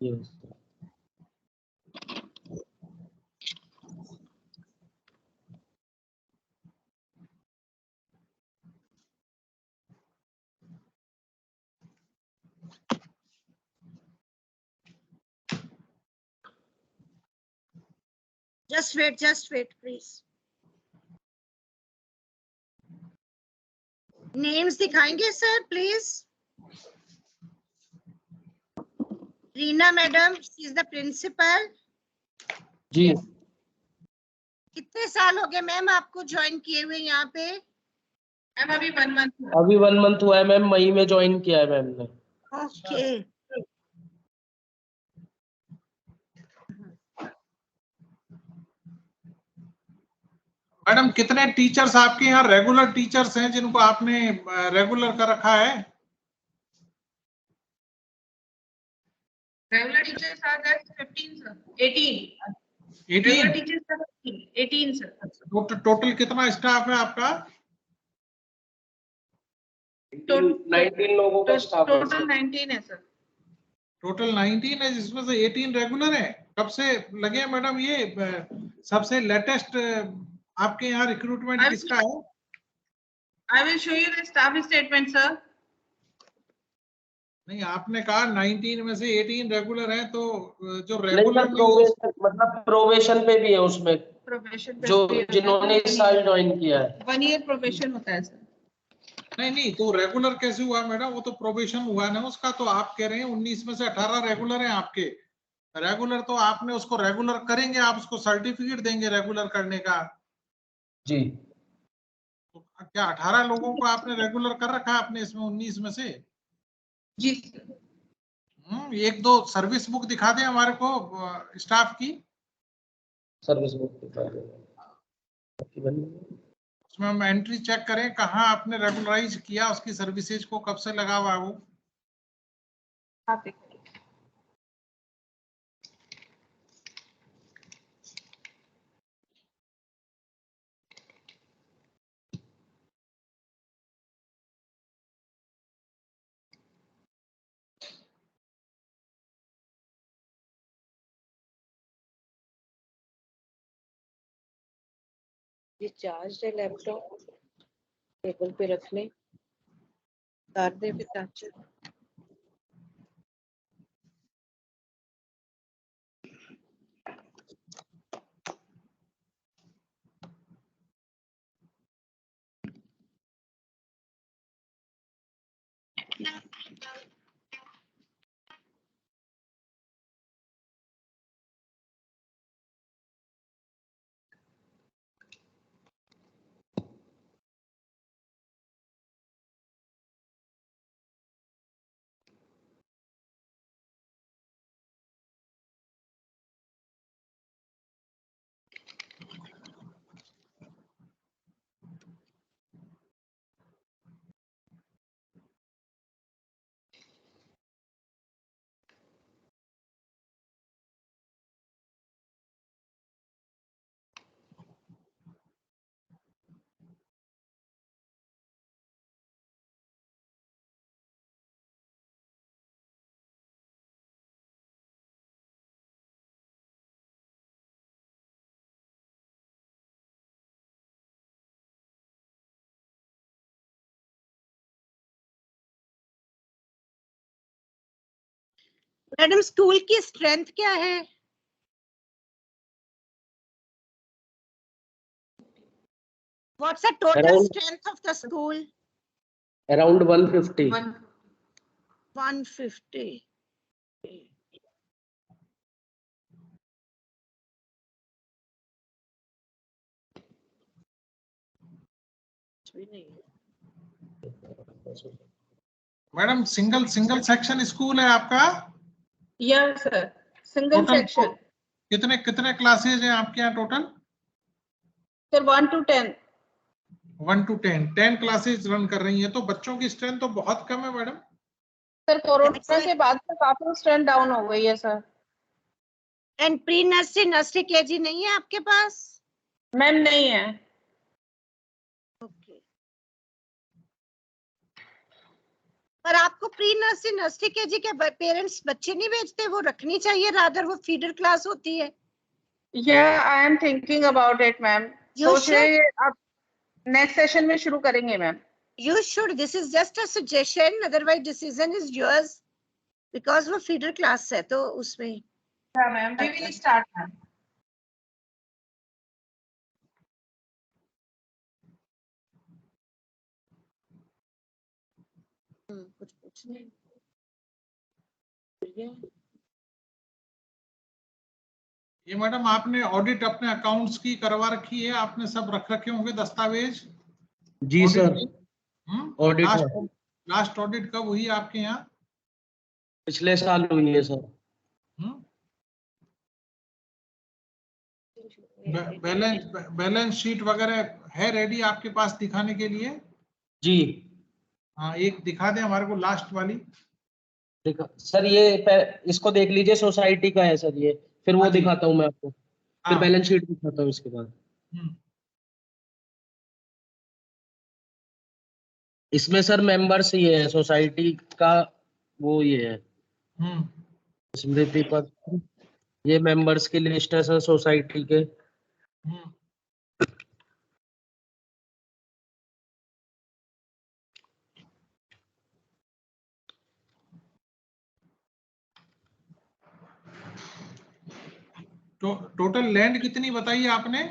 Speaker 4: Yes.
Speaker 1: just wait please. Names दिखाएंगे sir please. Rina madam, she is the principal.
Speaker 4: जी
Speaker 1: कितने साल हो गए मैम आपको ज्वाइन किए हुए यहाँ पे?
Speaker 5: मैम अभी 1 मंथ
Speaker 4: अभी 1 मंथ हुआ है मैम, मई में ज्वाइन किया है मैम ने.
Speaker 1: ओके.
Speaker 2: मैडम कितने टीचर्स आपके यहाँ रेगुलर टीचर्स हैं जिनको आपने रेगुलर कर रखा है?
Speaker 5: Regular teachers are that 15 sir. 18
Speaker 2: 18
Speaker 5: regular teachers are 18 sir.
Speaker 2: Total कितना स्टाफ है आपका?
Speaker 4: 19 लोगों का स्टाफ है.
Speaker 5: टोटल 19 है सर.
Speaker 2: टोटल 19 है जिसमें से 18 रेगुलर है. कब से लगे मैडम ये? सबसे लेटेस्ट आपके यहाँ रिक्रूटमेंट किसका है?
Speaker 5: I will show you the staff statement sir.
Speaker 2: नहीं, आपने कहा 19 में से 18 रेगुलर है, तो जो
Speaker 4: नहीं
Speaker 2: रेगुलर
Speaker 4: सर, प्रोवेशन मतलब प्रोवेशन पे भी है उसमें,
Speaker 5: प्रोबेशन
Speaker 4: जो जिन्होंने इस साल ज्वाइन किया है.
Speaker 5: 1 ईयर प्रोबेशन होता है सर.
Speaker 2: नहीं, तो रेगुलर कैसे हुआ मैडम? वो तो प्रोबेशन हुआ ना उसका. तो आप कह रहे हैं 19 में से 18 रेगुलर हैं आपके. रेगुलर तो आपने उसको रेगुलर करेंगे, आप उसको सर्टिफिकेट देंगे रेगुलर करने का.
Speaker 4: जी
Speaker 2: तो क्या 18 लोगों को आपने रेगुलर कर रखा है आपने इसमें 19 में से?
Speaker 5: जी.
Speaker 2: एक दो सर्विस बुक दिखा दें हमारे को स्टाफ की.
Speaker 4: सर्विस बुक दिखा दो.
Speaker 2: उसमें हम एंट्री चेक करें कहाँ आपने रेगुलराइज किया, उसकी सर्विसेज को कब से लगा हुआ है वो.
Speaker 5: आप देखिए.
Speaker 3: ये चार्ज है लैपटॉप टेबल पे रखने उतार दे फिर चार्जर.
Speaker 1: मैडम स्कूल की स्ट्रेंथ क्या है? What's the total
Speaker 4: Around-
Speaker 1: strength of the school?
Speaker 4: Around 150.
Speaker 1: 150.
Speaker 2: Madam single section school है आपका?
Speaker 5: Yes sir. Single
Speaker 2: Total
Speaker 5: section
Speaker 2: कितने क्लासेज हैं आपके यहाँ total?
Speaker 5: Sir 1 to 10.
Speaker 2: 1 to 10 classes run कर रही हैं, तो बच्चों की स्ट्रेंथ तो बहुत कम है मैडम.
Speaker 5: सर कोरोना के बाद से काफी स्ट्रेंथ डाउन हो गई है sir.
Speaker 1: And pre nursery nursery KG नहीं है आपके पास?
Speaker 5: मैम नहीं है।
Speaker 1: ओके। पर आपको प्री नर्सरी नर्सरी केजी के पेरेंट्स बच्चे नहीं भेजते, वो रखनी चाहिए, रादर वो फीडर क्लास होती है।
Speaker 5: Yeah, I am thinking about it, ma'am.
Speaker 1: You
Speaker 5: सोच रहे हैं अब नेक्स्ट सेशन में शुरू करेंगे ma'am.
Speaker 1: You should. This is just a suggestion. Otherwise, decision is yours. Because वो feeder class है, तो उसमें
Speaker 5: हाँ ma'am, we will start ma'am.
Speaker 1: कुछ पूछने।
Speaker 2: ये मैडम आपने ऑडिट अपने अकाउंट्स की करवा रखी है, आपने सब रख रखे होंगे दस्तावेज?
Speaker 4: जी सर, ऑडिट
Speaker 2: लास्ट ऑडिट कब हुई आपके यहाँ?
Speaker 4: पिछले साल हुई है सर।
Speaker 2: बैलेंस शीट वगैरह है रेडी आपके पास दिखाने के लिए?
Speaker 4: जी
Speaker 2: हाँ, एक दिखा दें हमारे को लास्ट वाली।
Speaker 4: देखा सर, ये इसको देख लीजिए, सोसाइटी का है सर ये, फिर वो दिखाता हूँ मैं आपको, फिर बैलेंस शीट दिखाता हूँ इसके बाद। इसमें सर मेंबर्स ये है सोसाइटी का, वो ये है स्मृति पत्र, ये मेंबर्स की लिस्ट है सर सोसाइटी के।
Speaker 2: टोटल लैंड कितनी बताई आपने?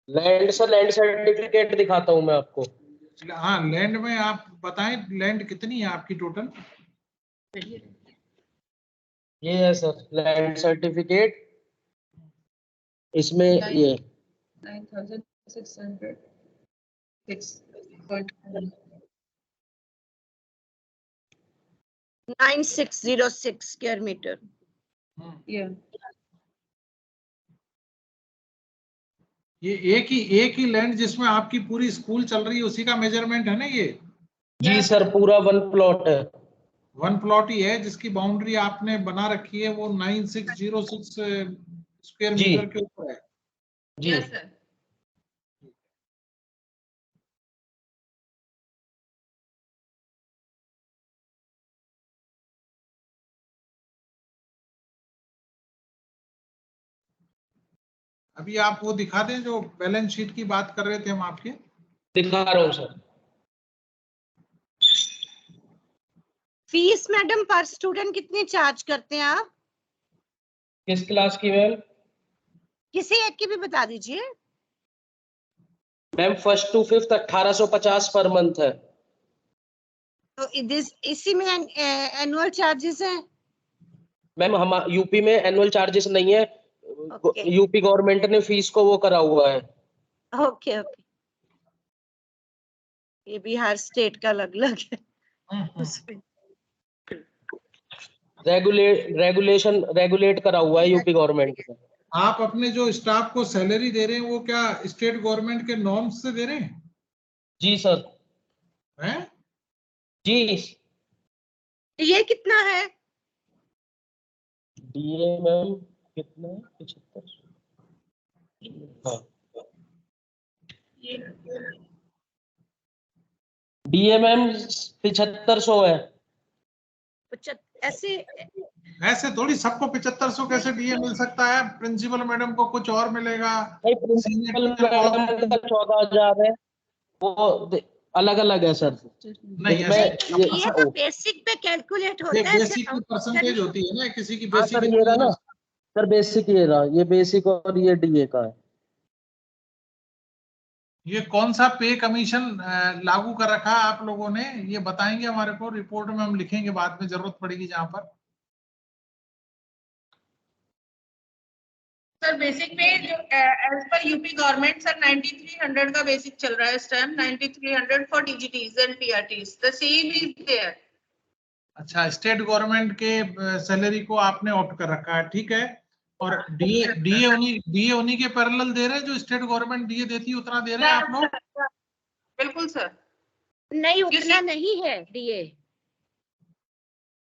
Speaker 4: लैंड सर, लैंड सर्टिफिकेट दिखाता हूँ मैं आपको।
Speaker 2: हाँ, लैंड में आप बताएं लैंड कितनी है आपकी टोटल?
Speaker 4: ये है सर लैंड सर्टिफिकेट, इसमें ये
Speaker 1: 9606 स्क्वायर मीटर।
Speaker 2: ये एक ही लैंड जिसमें आपकी पूरी स्कूल चल रही है, उसी का मेजरमेंट है ना ये?
Speaker 4: जी सर, पूरा 1 प्लॉट है।
Speaker 2: 1 प्लॉट ही है जिसकी बाउंड्री आपने बना रखी है, वो 9606 स्क्वायर मीटर के ऊपर है।
Speaker 4: जी
Speaker 5: सर।
Speaker 2: अभी आप वो दिखा दें जो बैलेंस शीट की बात कर रहे थे हम आपके।
Speaker 4: दिखा रहा हूँ सर।
Speaker 1: फीस मैडम पर स्टूडेंट कितनी चार्ज करते हैं आप?
Speaker 4: किस क्लास की मैम?
Speaker 1: किसी एक की भी बता दीजिए।
Speaker 4: Ma'am 1st to 5th 1850 per month है।
Speaker 1: तो इसी में एनुअल चार्जेस हैं?
Speaker 4: मैम हम यूपी में एनुअल चार्जेस नहीं है, यूपी गवर्नमेंट ने फीस को वो करा हुआ है।
Speaker 1: ओके ओके, ये भी हर स्टेट का अलग अलग है उसमें।
Speaker 4: रेगुलेट करा हुआ है यूपी गवर्नमेंट ने।
Speaker 2: आप अपने जो स्टाफ को सैलरी दे रहे हैं वो क्या स्टेट गवर्नमेंट के नॉर्म्स से दे रहे हैं?
Speaker 4: जी सर।
Speaker 2: हैं?
Speaker 4: जी।
Speaker 1: ये कितना है?
Speaker 4: डीए मैम कितना है? 75। हाँ, डीए मैम 7500 है।
Speaker 2: ऐसे थोड़ी सबको 7500 कैसे डीए मिल सकता है? प्रिंसिपल मैडम को कुछ और मिलेगा,
Speaker 4: प्रिंसिपल मैडम का 14000 है, वो अलग अलग है सर।
Speaker 2: नहीं,
Speaker 1: ये तो बेसिक पे कैलकुलेट होता है,
Speaker 2: बेसिक की परसेंटेज होती है ना, किसी की बेसिक।
Speaker 4: सर ये रहा ना सर, बेसिक ये रहा, ये बेसिक और ये डीए का है।
Speaker 2: ये कौन सा पे कमीशन लागू कर रखा है आप लोगों ने, ये बताएंगे हमारे को? रिपोर्ट में हम लिखेंगे, बाद में जरूरत पड़ेगी जहां पर।
Speaker 5: सर बेसिक पे जो as per UP government sir 9300 का बेसिक चल रहा है इस time, 9300 for TGTs and PRTs, the same is there. अच्छा,
Speaker 2: स्टेट गवर्नमेंट के सैलरी को आपने ऑप्ट कर रखा है, ठीक है। और डीए उन्हीं के पैरेलल दे रहे हैं जो स्टेट गवर्नमेंट डीए देती है, उतना दे रहे हैं आप लोग?
Speaker 5: बिल्कुल सर।
Speaker 1: नहीं, उतना नहीं है डीए।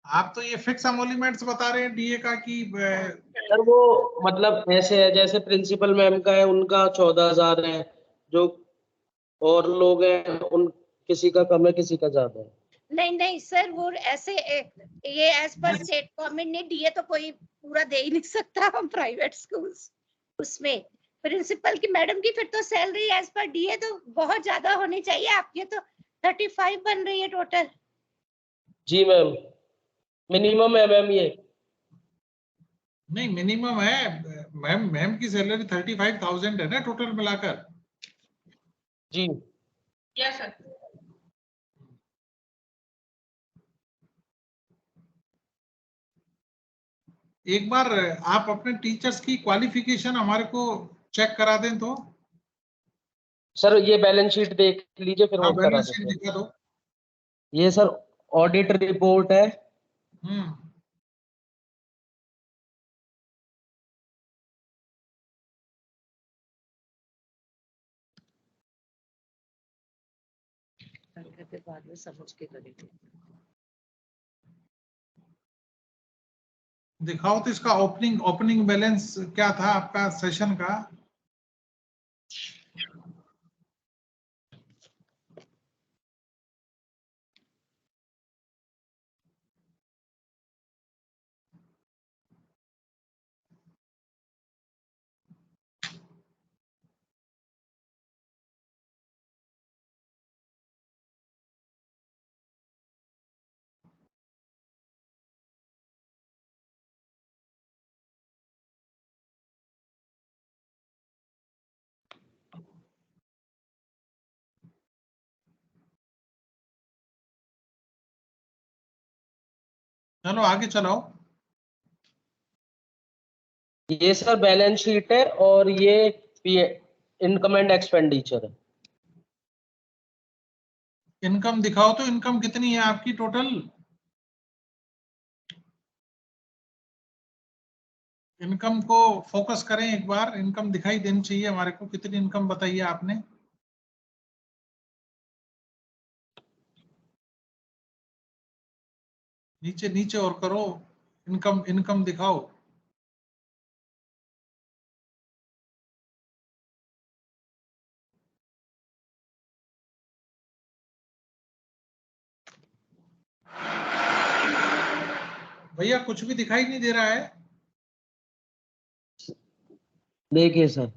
Speaker 2: आप तो ये फिक्स एमोल्यूमेंट्स बता रहे हैं डीए का कि
Speaker 4: सर वो मतलब ऐसे है जैसे प्रिंसिपल मैम का है उनका 14,000 है, जो और लोग हैं उन किसी का कम है किसी का ज्यादा है।
Speaker 1: नहीं नहीं सर, वो ऐसे ये एज पर स्टेट गवर्नमेंट ने दिए तो कोई पूरा दे ही नहीं सकता। हम प्राइवेट स्कूल्स उसमें प्रिंसिपल की मैडम की फिर तो सैलरी एज पर डीए तो बहुत ज्यादा होनी चाहिए। आपकी तो 35 बन रही है टोटल।
Speaker 4: जी मैम, मिनिमम है मैम ये।
Speaker 2: नहीं मिनिमम है मैम, मैम की सैलरी 35,000 है ना टोटल मिलाकर।
Speaker 4: जी
Speaker 5: यस सर।
Speaker 2: एक बार आप अपने टीचर्स की क्वालिफिकेशन हमारे को चेक करा दें तो।
Speaker 4: सर ये बैलेंस शीट देख लीजिए फिर
Speaker 2: हाँ
Speaker 4: वो करा
Speaker 2: बैलेंस शीट
Speaker 4: देते हैं।
Speaker 2: दिखा दो।
Speaker 4: ये सर ऑडिट रिपोर्ट है।
Speaker 2: हम्म।
Speaker 3: बाद में समझ के करेंगे।
Speaker 2: दिखाओ तो इसका ओपनिंग ओपनिंग बैलेंस क्या था आपका सेशन का। चलो आगे चलाओ।
Speaker 4: ये सर बैलेंस शीट है और ये इनकम एंड एक्सपेंडिचर है।
Speaker 2: इनकम दिखाओ तो, इनकम कितनी है आपकी टोटल। इनकम को फोकस करें एक बार, इनकम दिखाई देनी चाहिए हमारे को। कितनी इनकम बताइए आपने। नीचे नीचे और करो, इनकम इनकम दिखाओ। भैया कुछ भी दिखाई नहीं दे रहा है।
Speaker 4: देखिए सर,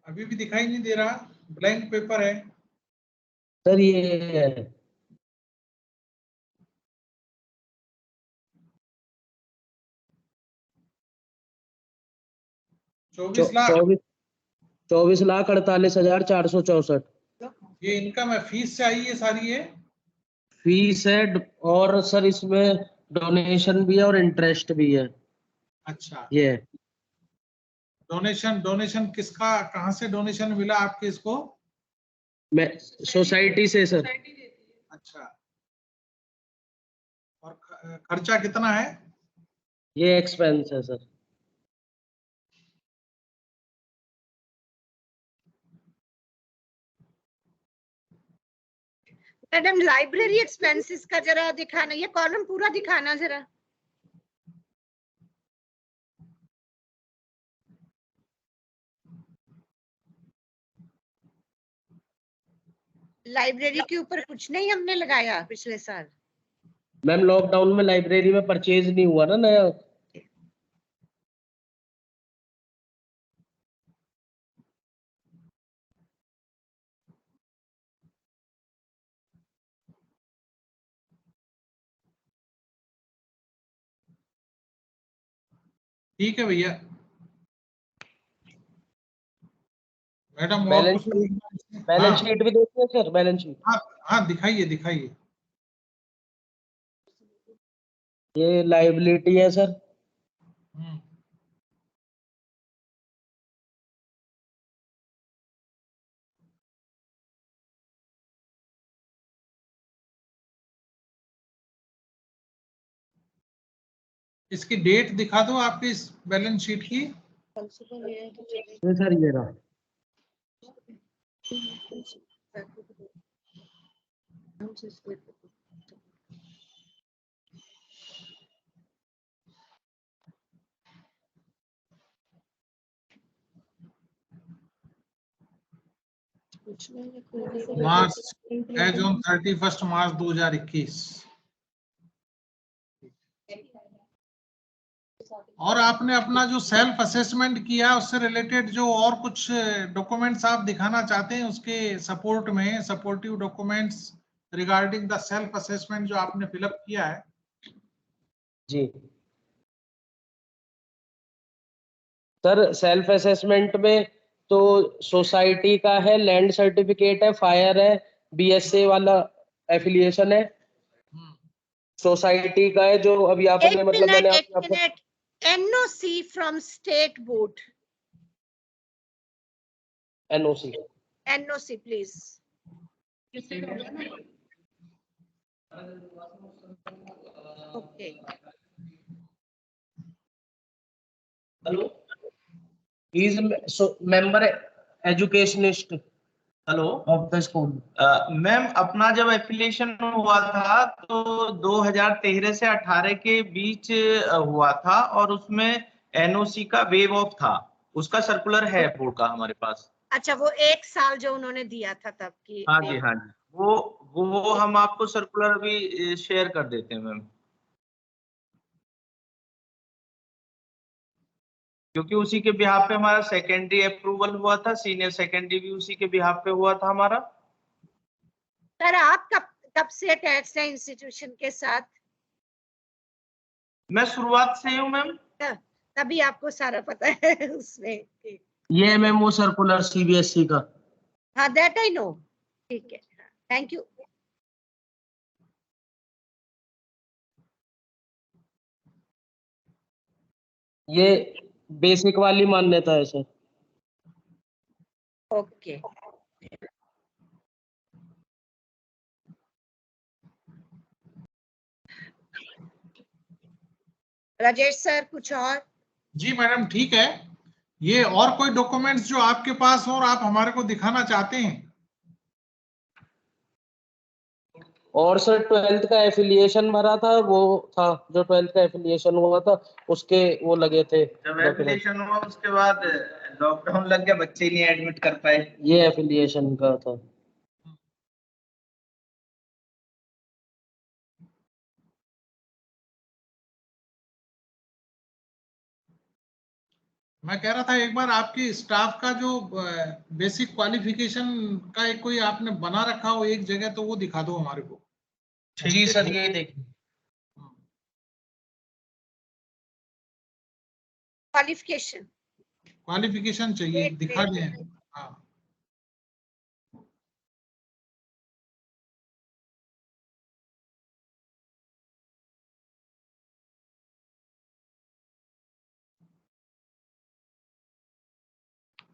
Speaker 2: अभी भी दिखाई नहीं दे रहा, ब्लैंक पेपर है।
Speaker 4: सर ये है
Speaker 2: 24 लाख।
Speaker 4: 24,48,464
Speaker 2: ये इनकम है, फीस से आई है सारी ये।
Speaker 4: फीस है और सर इसमें डोनेशन भी है और इंटरेस्ट भी है।
Speaker 2: अच्छा,
Speaker 4: ये
Speaker 2: डोनेशन डोनेशन किसका, कहाँ से डोनेशन मिला आपके इसको।
Speaker 4: मैं सोसाइटी से सर।
Speaker 2: अच्छा, और खर्चा कितना है।
Speaker 4: ये एक्सपेंस है सर।
Speaker 1: मैडम लाइब्रेरी एक्सपेंसेस का जरा दिखाना, ये कॉलम पूरा दिखाना जरा। लाइब्रेरी के ऊपर कुछ नहीं हमने लगाया पिछले साल।
Speaker 4: मैम लॉकडाउन में लाइब्रेरी में परचेज नहीं हुआ ना नया।
Speaker 2: ठीक है भैया। मैडम और
Speaker 4: बैलेंस
Speaker 2: कुछ।
Speaker 4: शीट, बैलेंस
Speaker 2: हाँ
Speaker 4: शीट भी देखिए सर, बैलेंस शीट।
Speaker 2: हाँ हाँ, दिखाइए दिखाइए।
Speaker 4: ये लाइबिलिटी है सर।
Speaker 2: हम्म। इसकी डेट दिखा दो आपकी इस बैलेंस शीट की।
Speaker 4: ये सर ये रहा।
Speaker 2: मार्च एज ऑन 31 मार्च 2021। और आपने अपना जो सेल्फ असेसमेंट किया उससे रिलेटेड जो और कुछ डॉक्यूमेंट्स आप दिखाना चाहते हैं उसके सपोर्ट में, supportive documents regarding the self assessment जो आपने फिलअप किया है?
Speaker 4: जी सर, सेल्फ असेसमेंट में तो सोसाइटी का है, लैंड सर्टिफिकेट है, फायर है, बीएसए वाला एफिलिएशन है, सोसाइटी का है जो अभी आपने मतलब मैंने
Speaker 1: एक minute, NOC from state board, NOC please. Okay,
Speaker 4: hello, he is member educationist hello of the school.
Speaker 9: Ma'am, अपना जब एफिलिएशन हुआ था तो 2013 से 18 के बीच हुआ था और उसमें एनओसी का वेव ऑफ था, उसका सर्कुलर है बोर्ड का हमारे पास।
Speaker 1: अच्छा, वो 1 साल जो उन्होंने दिया था तब की?
Speaker 9: हाँ जी, हाँ जी, वो हम आपको सर्कुलर भी शेयर कर देते हैं मैम, क्योंकि उसी के बिहाफ पे हमारा सेकेंडरी अप्रूवल हुआ था, सीनियर सेकेंडरी भी उसी के बिहाफ पे हुआ था हमारा।
Speaker 1: सर, आप कब से अटैच है इंस्टीट्यूशन के साथ?
Speaker 9: मैं शुरुआत से हूँ मैम।
Speaker 1: तभी आपको सारा पता है उसमें।
Speaker 4: ये मैम वो सर्कुलर सीबीएसई का।
Speaker 1: हाँ, दैट आई नो। ठीक है, थैंक यू।
Speaker 4: ये बेसिक वाली मान्यता है सर।
Speaker 1: ओके, राजेश सर कुछ और?
Speaker 2: जी मैडम, ठीक है। ये और कोई डॉक्यूमेंट्स जो आपके पास हो और आप हमारे को दिखाना चाहते हैं?
Speaker 4: और सर 12th का एफिलिएशन भरा था, वो था जो 12th का एफिलिएशन हुआ था उसके वो लगे थे।
Speaker 9: जब एफिलिएशन हुआ उसके बाद लॉकडाउन लग गया, बच्चे ही नहीं एडमिट कर पाए।
Speaker 4: ये एफिलिएशन का था।
Speaker 2: मैं कह रहा था एक बार आपके स्टाफ का जो बेसिक क्वालिफिकेशन का एक कोई आपने बना रखा हो एक जगह, तो वो दिखा दो हमारे को।
Speaker 4: जी सर, ये देखिए
Speaker 1: क्वालिफिकेशन
Speaker 2: चाहिए, दिखा दें। हाँ,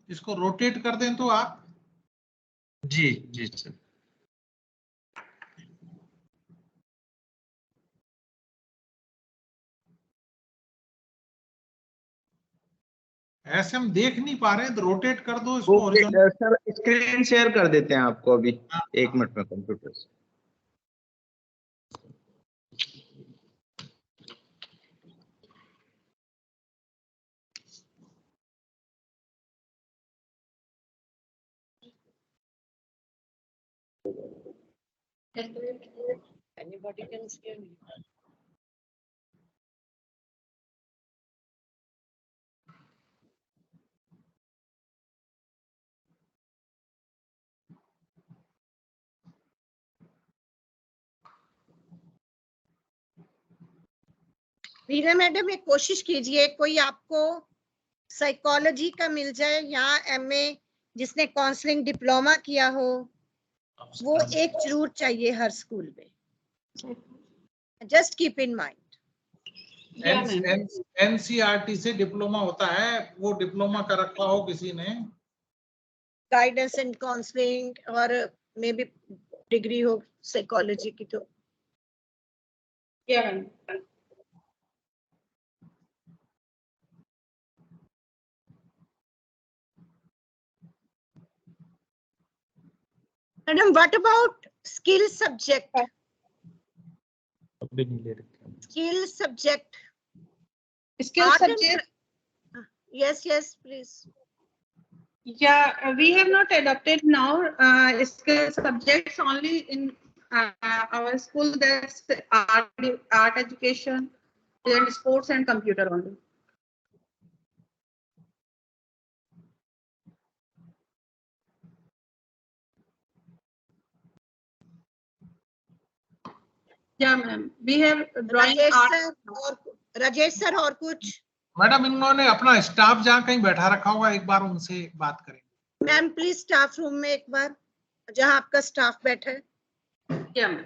Speaker 2: इसको रोटेट कर दें तो आप।
Speaker 9: जी जी सर।
Speaker 2: ऐसे हम देख नहीं पा रहे हैं, तो रोटेट कर दो इसको
Speaker 9: सर, स्क्रीन शेयर कर देते हैं आपको अभी।
Speaker 2: हाँ,
Speaker 9: 1 मिनट में कंप्यूटर से।
Speaker 3: Anybody can see me.
Speaker 1: Reena madam, एक कोशिश कीजिए कोई आपको साइकोलॉजी का मिल जाए या एमए जिसने काउंसलिंग डिप्लोमा किया हो, वो एक जरूर चाहिए हर स्कूल में। Just keep in mind.
Speaker 2: NCERT से डिप्लोमा होता है, वो डिप्लोमा कर रखा हो किसी ने,
Speaker 1: गाइडेंस एंड काउंसलिंग, और मे बी डिग्री हो साइकोलॉजी की तो। Madam, what about skill subject? Skill subject,
Speaker 5: Skill subject.
Speaker 1: yes, please.
Speaker 5: Yeah, we have not adopted now subjects only in our school. That's art education, and sports and computer only. Yeah, ma'am. We have drawing art.
Speaker 1: Rajesh sir और कुछ?
Speaker 2: Madam इन्होंने अपना staff जहाँ कहीं बैठा रखा होगा, एक बार उनसे बात करें।
Speaker 1: मैम प्लीज स्टाफ रूम में एक बार, जहाँ आपका स्टाफ बैठा है।
Speaker 5: Yeah, ma'am.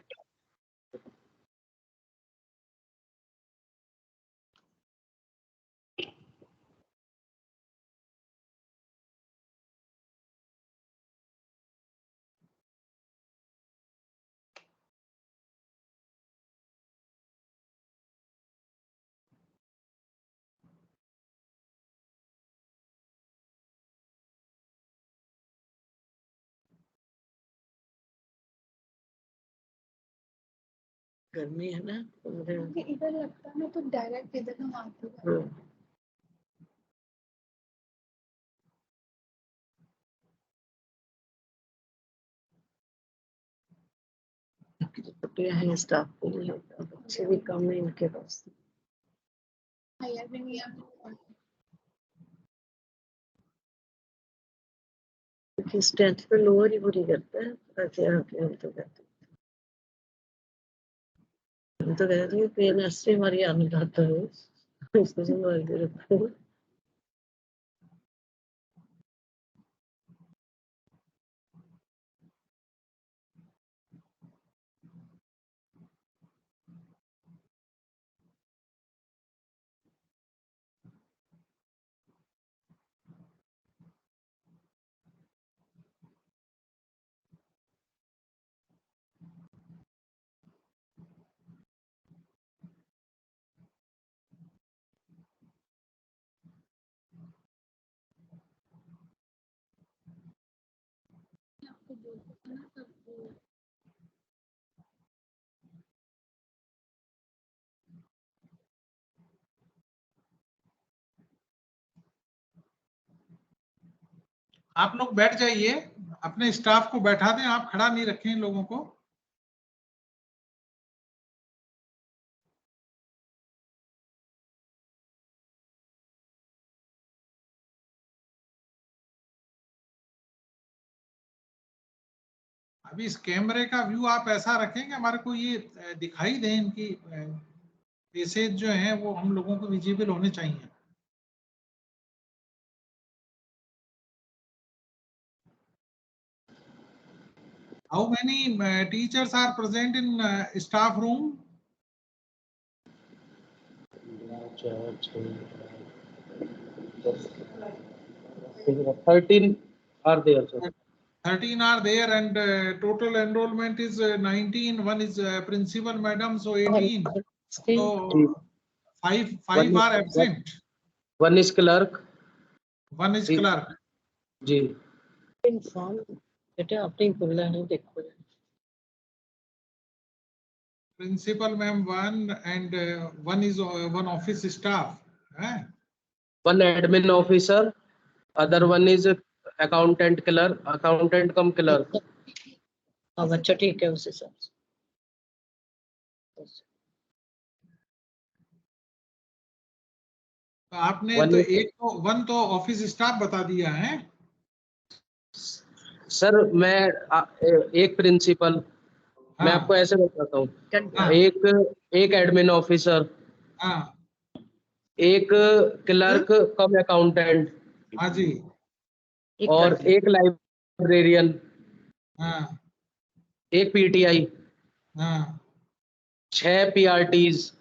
Speaker 3: गर्मी है ना,
Speaker 10: इधर लगता है ना, तो डायरेक्ट इधर हम आते हैं।
Speaker 3: छुट्टियां हैं स्टाफ के लिए, बच्चे भी कम है इनके पास। स्ट्रेंथ पे लोअर ही पूरी करता है, हम तो कहते हम तो कह रही हूँ पेरेंट्स से हमारी आने जाता है, उसको संभाल के रखो।
Speaker 2: आप लोग बैठ जाइए, अपने स्टाफ को बैठा दें, आप खड़ा नहीं रखें इन लोगों को। अभी इस कैमरे का व्यू आप ऐसा रखें कि हमारे को ये दिखाई दे, इनकी फेसेज जो हैं वो हम लोगों को विजिबल होने चाहिए। How many teachers are present in staff room?
Speaker 4: 13 are there, sir.
Speaker 2: 13 are there, and total enrollment is 19. One is principal madam, so 18. So five are absent.
Speaker 4: One is clerk.
Speaker 2: One is clerk.
Speaker 4: जी.
Speaker 3: इंसान बेटे आपने बोला है, देखो
Speaker 2: Principal ma'am one, and one is one office staff.
Speaker 4: One admin officer, other one is accountant clerk, accountant cum clerk.
Speaker 3: हाँ बच्चा ठीक है उस हिसाब से।
Speaker 2: तो आपने तो वन तो ऑफिस स्टाफ बता दिया है
Speaker 4: सर। मैं एक प्रिंसिपल, मैं आपको ऐसे बताता हूँ, एक एडमिन ऑफिसर, एक क्लर्क कम अकाउंटेंट,
Speaker 2: हाँ जी,
Speaker 4: और एक लाइब्रेरियन, एक पीटीआई, 6 पीआरटीज,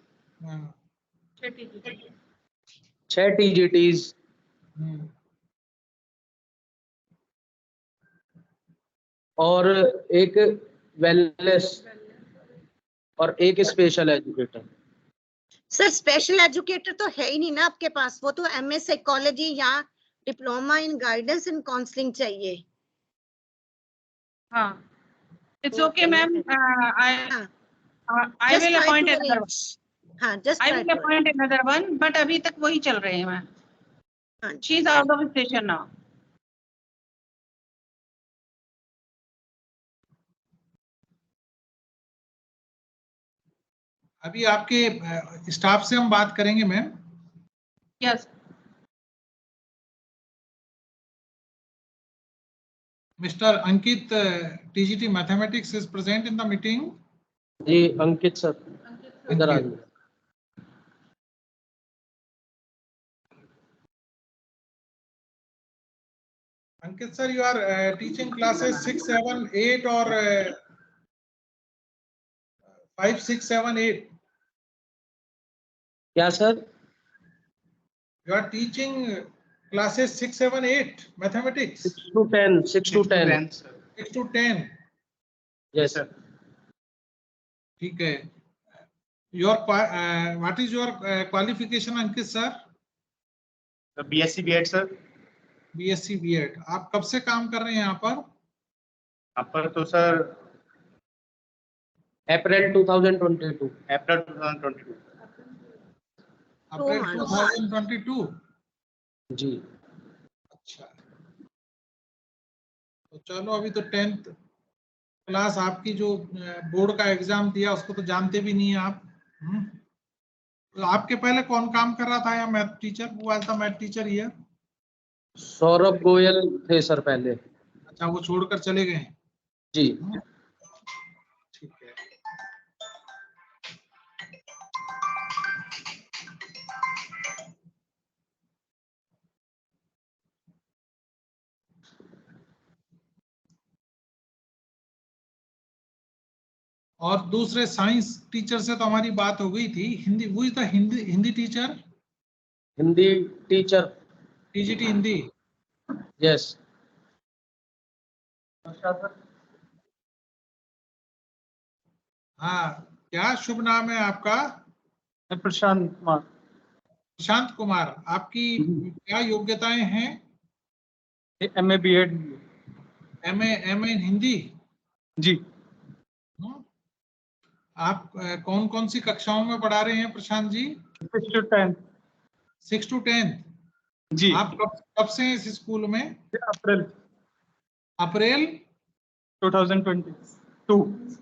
Speaker 4: 6 टीजीटीज, और एक वेलनेस, और एक special educator.
Speaker 1: Sir special educator तो है ही नहीं ना आपके पास, वो तो एमए साइकोलॉजी या diploma in guidance and counselling चाहिए।
Speaker 5: हाँ, it's okay ma'am, I will appoint another one.
Speaker 1: हाँ, just
Speaker 5: I will appoint another one, but अभी तक वही चल रहे हैं ma'am. She is out of station now.
Speaker 2: अभी आपके स्टाफ से हम बात करेंगे ma'am.
Speaker 5: Yes.
Speaker 2: Mister Ankit, TGT mathematics is present in the meeting.
Speaker 4: जी अंकित सर इधर आ जाइए।
Speaker 2: Ankit sir, you are teaching classes 6, 7, 8 or 5, 6, 7, 8.
Speaker 4: क्या sir?
Speaker 2: You are teaching classes 6, 7, 8 mathematics.
Speaker 4: 6 to 10. 6 to 10.
Speaker 2: 6 to 10.
Speaker 4: Yes sir.
Speaker 2: ठीक है। Your what is your qualification, Ankit sir?
Speaker 11: BSc B.Ed sir.
Speaker 2: BSc B.Ed. आप कब से काम कर रहे हैं यहाँ पर?
Speaker 11: यहाँ पर तो सर
Speaker 4: अप्रैल 2022।
Speaker 11: अप्रैल 2022।
Speaker 2: अप्रैल 2022।
Speaker 4: जी।
Speaker 2: अच्छा, तो चलो अभी तो 10th क्लास आपकी जो बोर्ड का एग्जाम दिया उसको तो जानते भी नहीं है आप। तो आपके पहले कौन काम कर रहा था या मैथ टीचर? वो था math teacher here.
Speaker 4: Saurabh Goyal थे सर पहले।
Speaker 2: अच्छा, वो छोड़कर चले गए?
Speaker 4: जी।
Speaker 2: ठीक है। और दूसरे साइंस टीचर से तो हमारी बात हो गई थी। हिंदी, वो था Hindi teacher.
Speaker 4: Hindi teacher
Speaker 2: TGT Hindi.
Speaker 4: Yes.
Speaker 2: हाँ, क्या शुभ नाम है आपका?
Speaker 11: प्रशांत कुमार।
Speaker 2: प्रशांत कुमार, आपकी क्या योग्यताएं हैं?
Speaker 11: MA B.Ed।
Speaker 2: MA इन हिंदी।
Speaker 11: जी।
Speaker 2: आप कौन कौन सी कक्षाओं में पढ़ा रहे हैं प्रशांत जी?
Speaker 11: 6 to 10।
Speaker 2: 6 to 10
Speaker 11: जी।
Speaker 2: आप कब से हैं इस स्कूल में?
Speaker 11: अप्रैल 2022।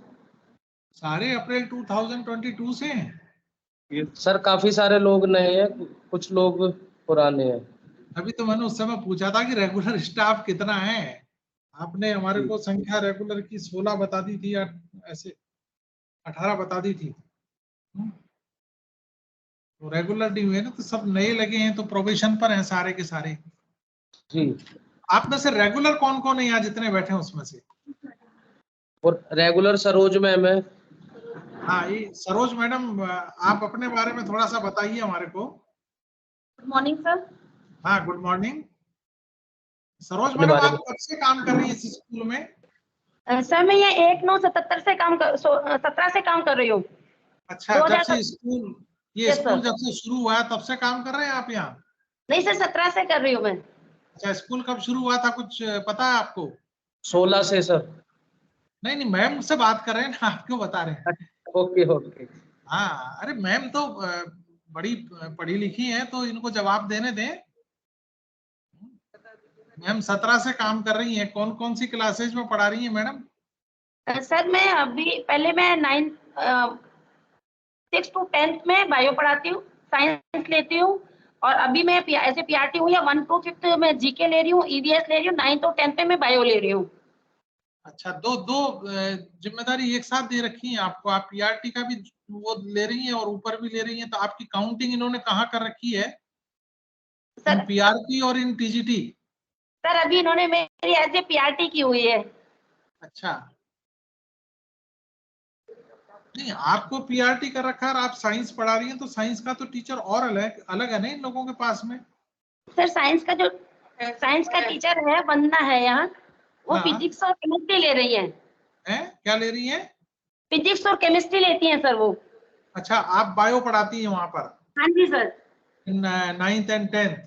Speaker 2: सारे अप्रैल 2022 से हैं?
Speaker 4: सर काफी सारे लोग नए हैं, कुछ लोग पुराने हैं।
Speaker 2: अभी तो मैंने उस समय पूछा था कि रेगुलर स्टाफ कितना है। आपने हमारे को संख्या रेगुलर की 16 बता दी थी या ऐसे 18 बता दी थी। तो रेगुलर नहीं हुए ना, तो सब नए लगे हैं, तो प्रोबेशन पर हैं सारे के सारे।
Speaker 4: जी।
Speaker 2: आप में से रेगुलर कौन कौन है यहाँ जितने बैठे हैं उसमें से?
Speaker 4: और रेगुलर सरोज मैम है।
Speaker 2: हाँ, ये सरोज मैडम, आप अपने बारे में थोड़ा सा बताइए हमारे को।
Speaker 8: Good morning sir.
Speaker 2: हाँ, गुड मॉर्निंग। सरोज मैडम, आप कब से काम कर रही है इस स्कूल में?
Speaker 7: सर मैं ये 1977 से 17 से काम कर रही हूँ।
Speaker 2: अच्छा, जब से स्कूल जब से शुरू हुआ तब से काम कर रहे हैं आप यहाँ?
Speaker 7: नहीं सर, 17 से कर रही हूँ मैं।
Speaker 2: अच्छा, स्कूल कब शुरू हुआ था कुछ पता है आपको?
Speaker 4: 16 से सर।
Speaker 2: नहीं, मैम से बात कर रहे हैं ना, आप क्यों बता रहे हैं?
Speaker 4: Okay okay.
Speaker 2: हाँ, अरे मैम तो बड़ी पढ़ी लिखी हैं, तो इनको जवाब देने दें। मैम 17 से काम कर रही हैं, कौन कौन सी क्लासेज में पढ़ा रही हैं मैडम?
Speaker 7: सर मैं अभी पहले मैं 6 to 10th में बायो पढ़ाती हूँ, साइंस लेती हूँ, और अभी मैं ऐसे PRT हूँ, या 1 to 5th में GK ले रही हूँ, EVS ले रही हूँ, 9th और 10th में मैं बायो ले रही हूँ।
Speaker 2: अच्छा, दो जिम्मेदारी एक साथ दे रखी है आपको। आप PRT का भी वो ले रही हैं और ऊपर भी ले रही हैं, तो आपकी काउंटिंग इन्होंने कहाँ कर रखी है? इन PRT और इन TGT?
Speaker 7: सर अभी इन्होंने मेरी ऐसे PRT की हुई है।
Speaker 2: अच्छा, नहीं, आपको PRT कर रखा है और आप साइंस पढ़ा रही हैं, तो साइंस का तो टीचर और अलग है ना इन लोगों के पास में?
Speaker 7: सर साइंस का टीचर है, वंदना है यहाँ, वो फिजिक्स और केमिस्ट्री ले रही है।
Speaker 2: क्या ले रही हैं?
Speaker 7: फिजिक्स और केमिस्ट्री लेती हैं सर वो।
Speaker 2: अच्छा, आप बायो पढ़ाती हैं वहां पर?
Speaker 7: हाँ जी सर।
Speaker 2: 9th and 10th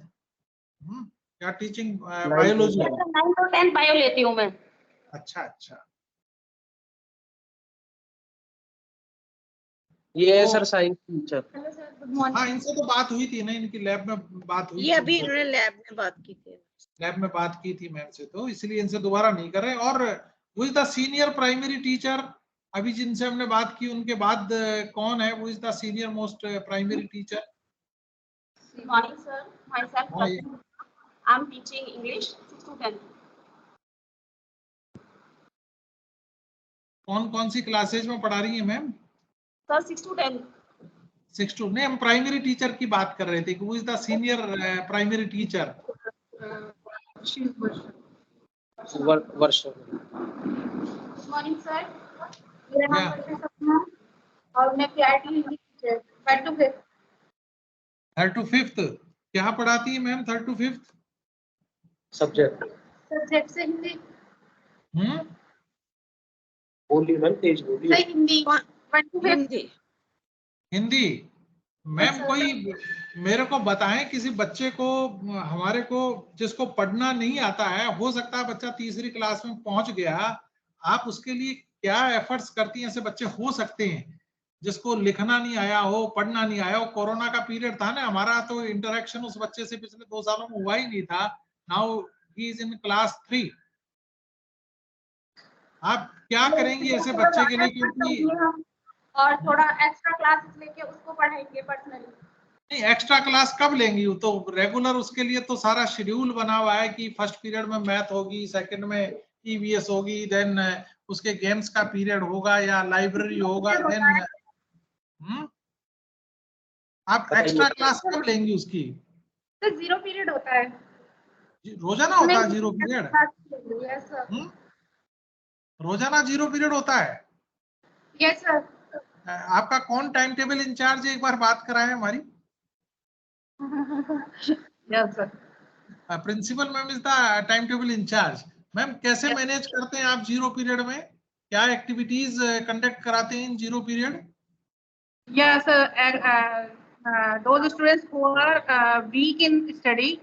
Speaker 2: क्या टीचिंग बायोलॉजी?
Speaker 7: 9th और 10th बायो लेती हूँ मैं।
Speaker 2: अच्छा अच्छा,
Speaker 4: ये है सर साइंस टीचर।
Speaker 2: हाँ, इनसे तो बात हुई थी ना, इनकी लैब में बात हुई।
Speaker 1: ये अभी इन्होंने लैब में बात की थी।
Speaker 2: लैब में बात की थी मैम से, तो इसलिए इनसे दोबारा नहीं कर रहे। और वो द सीनियर प्राइमरी टीचर अभी जिनसे हमने बात की उनके बाद कौन है, वो is the senior most primary teacher?
Speaker 7: Good morning, sir. Myself,
Speaker 2: हाँ,
Speaker 7: I'm teaching English 6 to 10.
Speaker 2: कौन कौन सी क्लासेज में पढ़ा रही है मैम?
Speaker 7: Sir, 6 to 10.
Speaker 2: 6 to, नहीं हम प्राइमरी टीचर की बात कर रहे थे कि वो is the senior primary teacher.
Speaker 4: वर्ष।
Speaker 7: Good morning, sir. मेरा नाम है सपना और मैं PRT Hindi teacher 3rd to 5th।
Speaker 2: 3rd to 5th क्या पढ़ाती है ma'am? 3rd to 5th
Speaker 7: subject से हिंदी।
Speaker 4: बोलिए मैम, तेज बोलिए।
Speaker 7: Hindi 1 to 5th।
Speaker 2: Hindi. Ma'am कोई मेरे को बताएं किसी बच्चे को, हमारे को जिसको पढ़ना नहीं आता है, हो सकता है बच्चा तीसरी क्लास में पहुंच गया, आप उसके लिए क्या एफर्ट्स करती हैं? ऐसे बच्चे हो सकते हैं जिसको लिखना नहीं आया हो, पढ़ना नहीं आया हो। कोरोना का पीरियड था ना, हमारा तो इंटरेक्शन उस बच्चे से पिछले 2 सालों में हुआ ही नहीं था। Now he is in class 3। आप क्या करेंगी ऐसे बच्चे के लिए? क्योंकि
Speaker 7: और थोड़ा एक्स्ट्रा क्लासेस लेके उसको पढ़ाएंगे पर्सनली।
Speaker 2: नहीं, एक्स्ट्रा क्लास कब लेंगी? तो रेगुलर उसके लिए तो सारा शेड्यूल बना हुआ है कि फर्स्ट पीरियड में मैथ होगी, सेकंड में ईवीएस होगी, देन उसके गेम्स का पीरियड होगा या लाइब्रेरी होगा, देन आप एक्स्ट्रा क्लास कब लेंगी उसकी?
Speaker 7: तो 0 पीरियड होता है
Speaker 2: रोजाना होता है 0 पीरियड?
Speaker 7: Yes sir.
Speaker 2: रोजाना 0 पीरियड होता है?
Speaker 7: Yes sir.
Speaker 2: आपका कौन टाइम टेबल इंचार्ज है? एक बार बात कराएं हमारी।
Speaker 7: Yes sir.
Speaker 2: Principal ma'am is the time table incharge. Ma'am कैसे मैनेज करते हैं आप 0 पीरियड में? क्या एक्टिविटीज कंडक्ट कराते हैं इन 0 period?
Speaker 5: Yes, those students who are weak in study,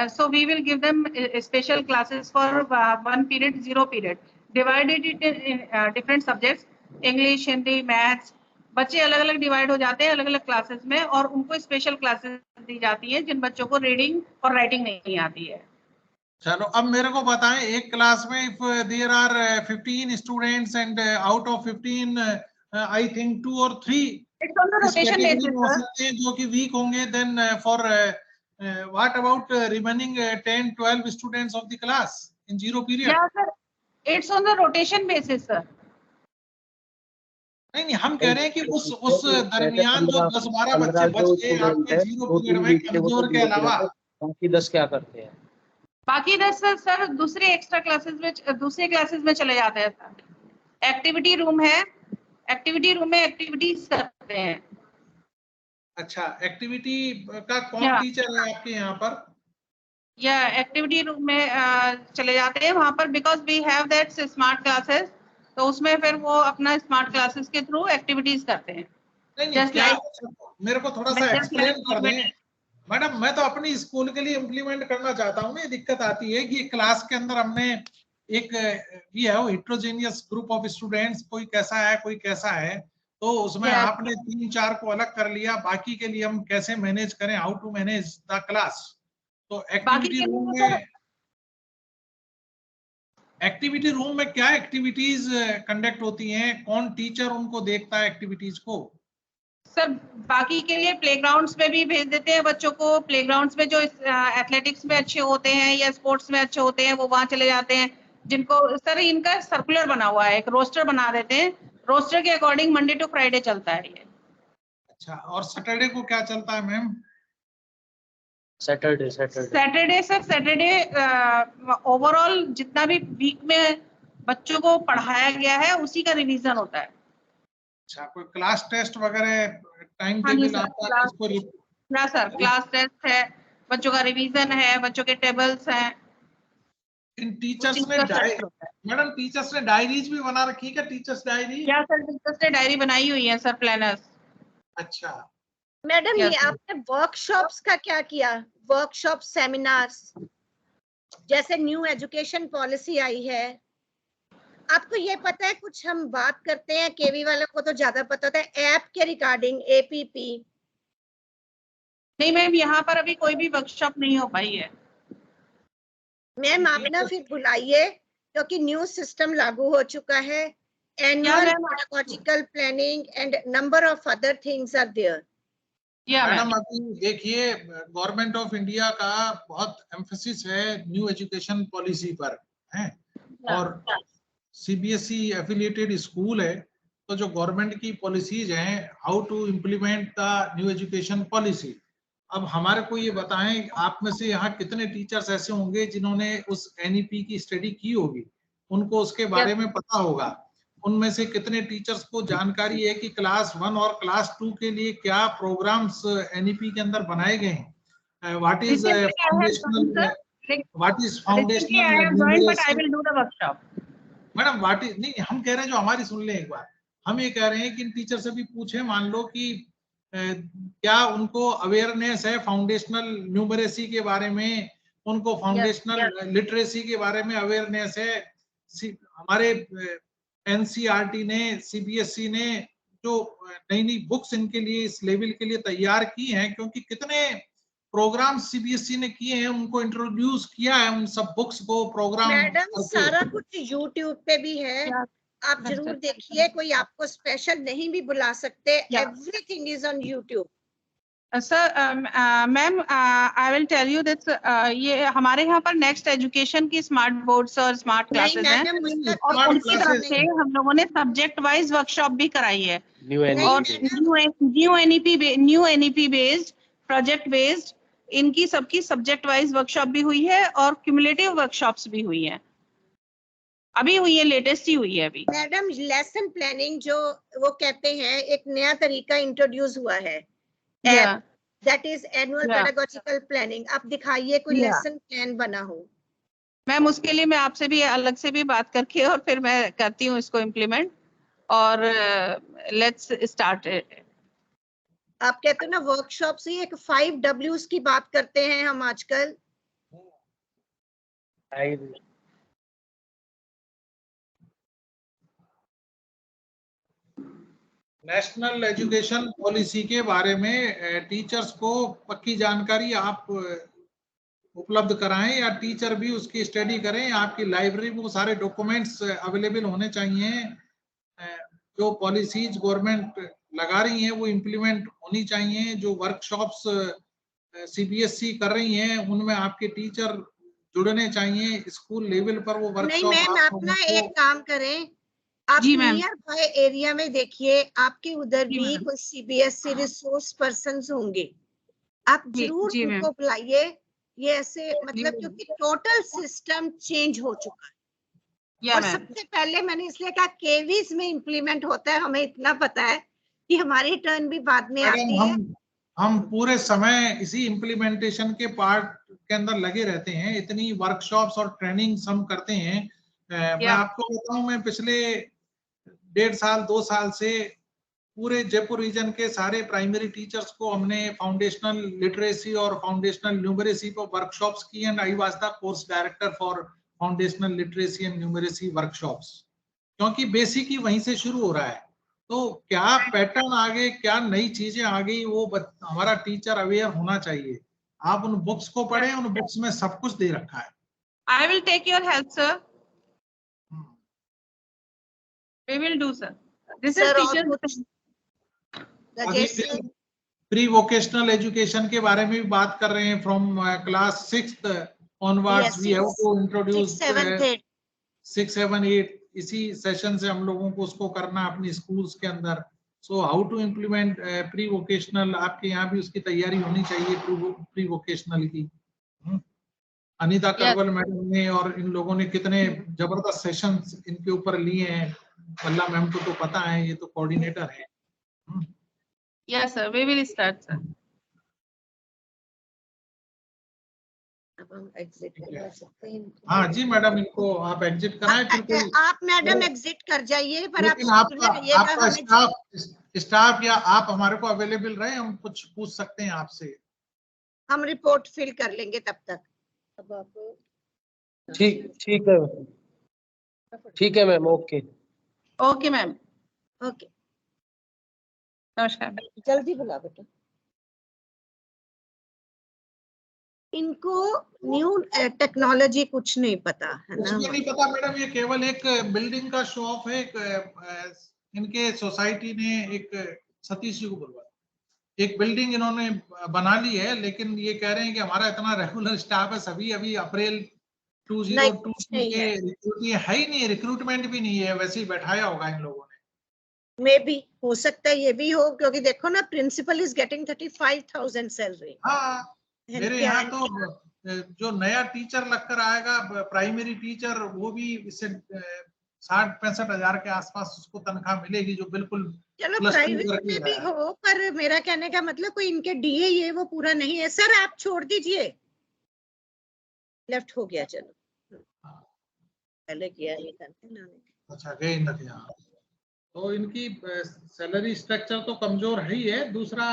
Speaker 5: so we will give them special classes for 1 period, 0 period, divided it in different subjects, English, Hindi, Maths। बच्चे अलग अलग डिवाइड हो जाते हैं अलग अलग क्लासेस में, और उनको स्पेशल क्लासेस दी जाती हैं जिन बच्चों को रीडिंग और राइटिंग नहीं आती है।
Speaker 2: चलो अब मेरे को बताएं, एक क्लास में if there are 15 students and out of 15 I think 2 or 3
Speaker 5: rotation
Speaker 2: basis जो कि वीक होंगे, then for what about remaining 10-12 students of the class in 0 period?
Speaker 5: या sir, it's on the rotation basis sir.
Speaker 2: नहीं, हम कह रहे हैं कि उस दरमियान जो 10-12 बच्चे बच गए आपके 0 पीरियड में कमजोर के अलावा,
Speaker 4: बाकी 10 क्या करते हैं?
Speaker 5: बाकी 10 सर दूसरे एक्स्ट्रा क्लासेस में, दूसरे क्लासेस में चले जाते हैं सर। एक्टिविटी रूम है, एक्टिविटी रूम में एक्टिविटीज करते हैं।
Speaker 2: अच्छा, एक्टिविटी का कौन टीचर है आपके यहाँ पर?
Speaker 5: या एक्टिविटी रूम में चले जाते हैं वहां पर, because we have that smart classes, तो उसमें फिर वो अपना स्मार्ट क्लासेस के थ्रू एक्टिविटीज करते हैं।
Speaker 2: मेरे को थोड़ा सा एक्सप्लेन कर दें मैडम। मैं तो अपनी स्कूल के लिए इम्प्लीमेंट करना चाहता हूँ। दिक्कत आती है कि क्लास के अंदर हमने एक ये है हेट्रोजेनियस ग्रुप ऑफ स्टूडेंट्स, कोई कैसा है कोई कैसा है, तो उसमें आपने 3-4 को अलग कर लिया, बाकी के लिए हम कैसे मैनेज करें, how to manage the class? तो एक्टिविटी रूम में क्या एक्टिविटीज कंडक्ट होती हैं? कौन टीचर उनको देखता है एक्टिविटीज को?
Speaker 5: सर बाकी के लिए प्लेग्राउंड्स में भी भेज देते हैं बच्चों को। प्लेग्राउंड्स में जो एथलेटिक्स में अच्छे होते हैं या स्पोर्ट्स में अच्छे होते हैं वो वहां चले जाते हैं। जिनको सर इनका सर्कुलर बना हुआ है, एक रोस्टर बना देते हैं, रोस्टर के अकॉर्डिंग मंडे टू फ्राइडे चलता है ये।
Speaker 2: अच्छा, और सैटरडे को क्या चलता है ma'am?
Speaker 4: Saturday
Speaker 5: sir Saturday overall जितना भी वीक में बच्चों को पढ़ाया गया है उसी का रिवीजन होता है।
Speaker 2: अच्छा, कोई क्लास टेस्ट वगैरह टाइम टेबल आता है इसको?
Speaker 5: ना सर, क्लास टेस्ट है, बच्चों का रिवीजन है, बच्चों के टेबल्स हैं।
Speaker 2: इन टीचर्स ने मैडम टीचर्स ने डायरीज भी बना रखी है क्या? Teachers diary?
Speaker 5: क्या सर, टीचर्स ने डायरी बनाई हुई है सर, प्लानर्स।
Speaker 2: अच्छा
Speaker 1: मैडम, ये आपने वर्कशॉप्स का क्या किया? वर्कशॉप, सेमिनार्स, जैसे न्यू एजुकेशन पॉलिसी आई है, आपको ये पता है? कुछ हम बात करते हैं, केवी वालों को तो ज्यादा पता होता है ऐप के रिगार्डिंग, एपीपी।
Speaker 5: नहीं मैम, यहाँ पर अभी कोई भी वर्कशॉप नहीं हो पाई है।
Speaker 1: मैम आप ना फिर बुलाइए, क्योंकि न्यू सिस्टम लागू हो चुका है, annual pedagogical planning and number of other things are there.
Speaker 2: Madam अभी देखिए गवर्नमेंट ऑफ इंडिया का बहुत एम्फेसिस है न्यू एजुकेशन पॉलिसी पर है और सीबीएसई एफिलिएटेड स्कूल है, तो जो गवर्नमेंट की पॉलिसीज हैं how to implement the new education policy. अब हमारे को ये बताएं आप में से यहाँ कितने टीचर्स ऐसे होंगे जिन्होंने उस एनईपी की स्टडी की होगी, उनको उसके बारे में पता होगा। उनमें से कितने टीचर्स को जानकारी है कि क्लास 1 और क्लास 2 के लिए क्या प्रोग्राम्स एनईपी के अंदर बनाए गए हैं, what is foundational madam what is, नहीं हम कह रहे हैं जो हमारी सुन लें एक बार, हम ये कह रहे हैं कि इन टीचर से भी पूछे, मान लो कि क्या उनको अवेयरनेस है फाउंडेशनल न्यूमरेसी के बारे में, उनको फाउंडेशनल लिटरेसी के बारे में अवेयरनेस है। हमारे एनसीईआरटी ने सीबीएसई ने जो नई नई बुक्स इनके लिए इस लेवल के लिए तैयार की हैं, क्योंकि कितने प्रोग्राम सीबीएसई ने किए हैं, उनको इंट्रोड्यूस किया है उन सब बुक्स को प्रोग्राम।
Speaker 1: मैडम सारा कुछ यूट्यूब पे भी है, आप जरूर देखिए, कोई आपको स्पेशल नहीं भी बुला सकते, everything is on YouTube.
Speaker 5: Sir ma'am I will tell you that ये हमारे यहाँ पर नेक्स्ट एजुकेशन की स्मार्ट बोर्ड्स और स्मार्ट क्लासेस हैं और उनकी तरफ से हम लोगों ने सब्जेक्ट वाइज वर्कशॉप भी कराई है और new NEP based project based इनकी सबकी सब्जेक्ट वाइज वर्कशॉप भी हुई है और क्यूमुलेटिव वर्कशॉप्स भी हुई है, अभी हुई है, लेटेस्ट ही हुई है अभी।
Speaker 1: मैडम लेसन प्लानिंग जो वो कहते हैं एक नया तरीका इंट्रोड्यूस हुआ है, that is annual pedagogical planning. आप दिखाइए कोई लेसन प्लान बना हो।
Speaker 5: मैम उसके लिए मैं आपसे भी अलग से भी बात करके और फिर मैं करती हूँ इसको इम्प्लीमेंट और लेट्स स्टार्ट।
Speaker 1: आप कहते हो ना वर्कशॉप से एक 5 Ws की बात करते हैं हम आजकल।
Speaker 2: नेशनल एजुकेशन पॉलिसी के बारे में टीचर्स को पक्की जानकारी आप उपलब्ध कराएं या टीचर भी उसकी स्टडी करें। आपकी लाइब्रेरी में वो सारे डॉक्यूमेंट्स अवेलेबल होने चाहिए। जो पॉलिसीज गवर्नमेंट लगा रही हैं वो इम्प्लीमेंट होनी चाहिए। जो वर्कशॉप्स सीबीएसई कर रही हैं उनमें आपके टीचर जुड़ने चाहिए स्कूल लेवल पर। वो वर्कशॉप
Speaker 1: नहीं मैम आप ना एक काम करें, आप नियर बाय एरिया में देखिए, आपके उधर भी कोई सीबीएसई रिसोर्स पर्संस होंगे, आप जरूर उनको बुलाइए। ये ऐसे मतलब क्योंकि टोटल सिस्टम चेंज हो चुका है। और सबसे पहले मैंने इसलिए कहा केवीज में इम्प्लीमेंट होता है, हमें इतना पता है कि हमारी टर्न भी बाद में आती है।
Speaker 2: हम पूरे समय इसी इम्प्लीमेंटेशन के पार्ट के अंदर लगे रहते हैं। इतनी वर्कशॉप्स और ट्रेनिंग्स हम करते हैं। मैं आपको बताऊं, मैं पिछले 1.5 साल 2 साल से पूरे जयपुर रीजन के सारे प्राइमरी टीचर्स को हमने फाउंडेशनल लिटरेसी और फाउंडेशनल न्यूमरेसी पर वर्कशॉप्स की and I was the course director for foundational literacy and numeracy workshops, क्योंकि बेसिक ही वहीं से शुरू हो रहा है। तो क्या पैटर्न आ गए, क्या नई चीजें आ गई, वो हमारा टीचर अवेयर होना चाहिए। आप उन बुक्स को पढ़ें, उन बुक्स में सब कुछ दे रखा है।
Speaker 5: I will take your help, sir. We will do, sir. This is teacher.
Speaker 2: Pre vocational education के बारे में भी बात कर रहे हैं। From class 6th onwards we have to introduce 6, 7, 8 इसी सेशन से हम लोगों को उसको करना अपनी स्कूल्स के अंदर। So how to implement pre vocational, आपके यहाँ भी उसकी तैयारी होनी चाहिए प्री वोकेशनल की। अनीता करवल मैडम ने और इन लोगों ने कितने जबरदस्त सेशंस इनके ऊपर लिए हैं। बल्ला मैम को तो पता है, ये तो कोऑर्डिनेटर है।
Speaker 5: Yes sir, we will start sir.
Speaker 1: अब हम एग्जिट कर सकते हैं।
Speaker 2: हाँ जी मैडम, इनको आप एग्जिट कराएं। फिर
Speaker 1: आप मैडम एग्जिट कर जाइए, पर
Speaker 2: आपका स्टाफ या आप हमारे को अवेलेबल रहे, हम कुछ पूछ सकते हैं आपसे।
Speaker 1: हम रिपोर्ट फिल कर लेंगे तब तक। अब आप
Speaker 4: ठीक है मैम।
Speaker 5: Okay ma'am.
Speaker 1: ओके
Speaker 5: नमस्कार।
Speaker 1: जल्दी बुला बेटा। इनको न्यू टेक्नोलॉजी कुछ नहीं पता है ना।
Speaker 2: मुझे नहीं पता मैडम, ये केवल एक बिल्डिंग का शो ऑफ है। इनके सोसाइटी ने एक, सतीश जी को बुलवा, एक बिल्डिंग इन्होंने बना ली है, लेकिन ये कह रहे हैं कि हमारा इतना रेगुलर स्टाफ है, सभी अभी अप्रैल 2022 के रिक्रूटमेंट है ही नहीं, रिक्रूटमेंट भी नहीं है, वैसे ही बैठाया होगा इन लोगों ने।
Speaker 1: मे बी हो सकता है ये भी हो, क्योंकि देखो ना प्रिंसिपल इज गेटिंग 35,000 सैलरी।
Speaker 2: हाँ, मेरे यहाँ तो जो नया टीचर लगकर आएगा, प्राइमरी टीचर, वो भी इससे 60-65 हजार के आसपास उसको तनख्वाह मिलेगी, जो बिल्कुल
Speaker 1: चलो
Speaker 2: +2
Speaker 1: प्राइवेट
Speaker 2: करके
Speaker 1: में भी
Speaker 2: आया।
Speaker 1: हो, पर मेरा कहने का मतलब कोई इनके डीए ये वो पूरा नहीं है। सर आप छोड़ दीजिए, लेफ्ट हो गया, चलो पहले किया ये करके ना।
Speaker 2: अच्छा, गए इनके यहाँ, तो इनकी सैलरी स्ट्रक्चर तो कमजोर है ही है। दूसरा,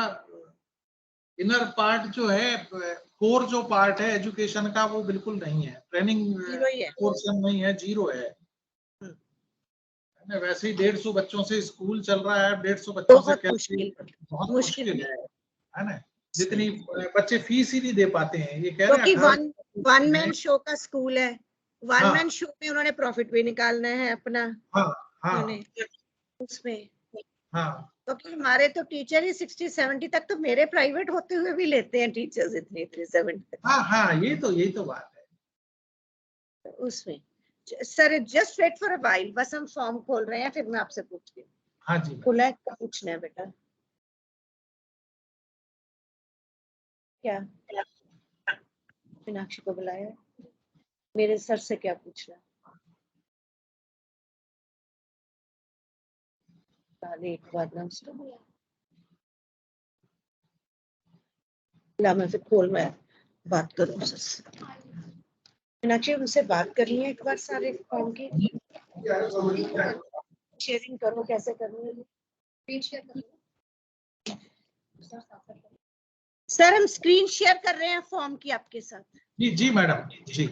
Speaker 2: इनर पार्ट जो है, कोर जो पार्ट है एजुकेशन का, वो बिल्कुल नहीं है, ट्रेनिंग पोर्शन नहीं है, 0 है। वैसे ही 150 बच्चों से स्कूल चल रहा है, 150 बच्चों से कैसे, बहुत मुश्किल है ना। जितनी बच्चे फीस ही नहीं दे पाते हैं, ये कह रहे हैं।
Speaker 1: वन मैन शो का स्कूल है, वन मैन शो में उन्होंने प्रॉफिट भी निकालना है अपना। उसमें क्योंकि हमारे तो टीचर ही 60-70 तक, तो मेरे प्राइवेट होते हुए भी लेते हैं टीचर्स इतने 70 तक।
Speaker 2: हाँ, यही तो बात है।
Speaker 1: उसमें sir just wait for a while, बस हम फॉर्म खोल रहे हैं, फिर मैं आपसे पूछती हूँ।
Speaker 2: हाँ जी,
Speaker 1: खुला है, पूछना है बेटा क्या? मीनाक्षी को बुलाया, मेरे सर से क्या पूछना? एक बार ना उसको बुला ला, मैं फिर खोल, मैं बात करूँ उससे। मीनाक्षी उनसे बात करनी है एक बार, सारे फॉर्म की शेयरिंग करो, कैसे करनी है? सर हम स्क्रीन शेयर कर रहे हैं फॉर्म की आपके साथ।
Speaker 2: जी मैडम, जी।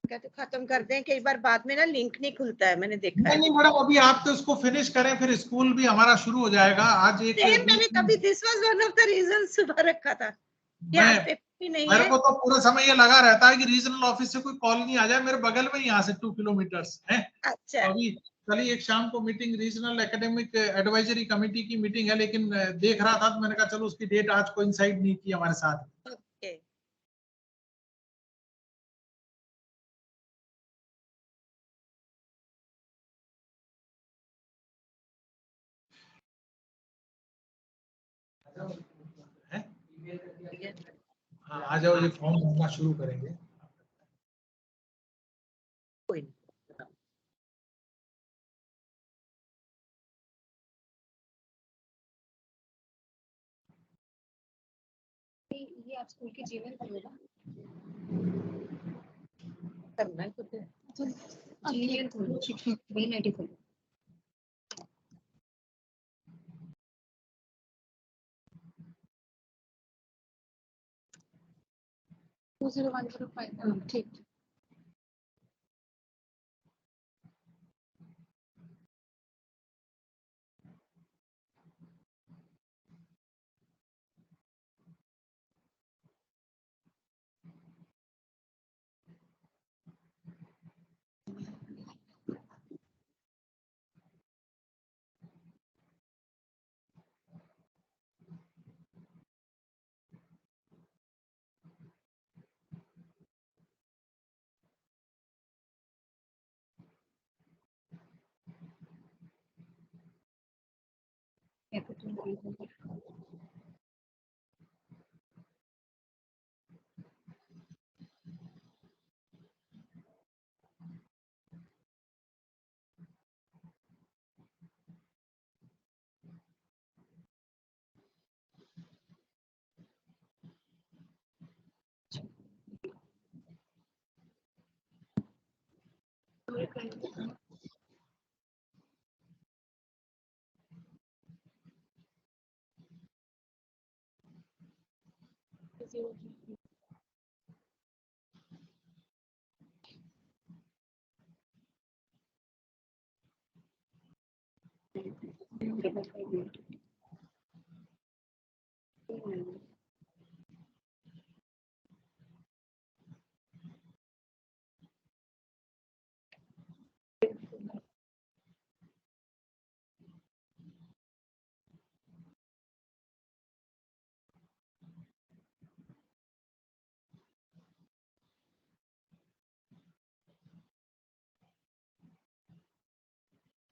Speaker 1: कहते खत्म कर दें, कई बार बाद में ना लिंक नहीं खुलता है, मैंने देखा है।
Speaker 2: नहीं मैडम, अभी आप तो इसको फिनिश करें, फिर स्कूल भी हमारा शुरू हो जाएगा। आज एक
Speaker 1: मैंने तभी this was one of the reason सुबह रखा था कि आज पेपर भी नहीं है।
Speaker 2: मेरे को तो पूरा समय ये लगा रहता है कि रीजनल ऑफिस से कोई कॉल नहीं आ जाए, मेरे बगल में ही यहाँ से 2 किलोमीटर है।
Speaker 1: अच्छा,
Speaker 2: अभी कल ही एक शाम को meeting, regional academic advisory committee की मीटिंग है, लेकिन देख रहा था तो मैंने कहा चलो उसकी डेट आज कोइंसाइड नहीं की हमारे साथ।
Speaker 1: ओके
Speaker 2: हाँ, आ जाओ, ये फॉर्म भरना शुरू करेंगे।
Speaker 1: कोई नहीं,
Speaker 10: ये आप स्कूल के जीवन खोलेगा
Speaker 1: करना है कुछ
Speaker 10: जीवन खोलो, शिक्षक मेल आईडी खोलो। 20105 ठीक।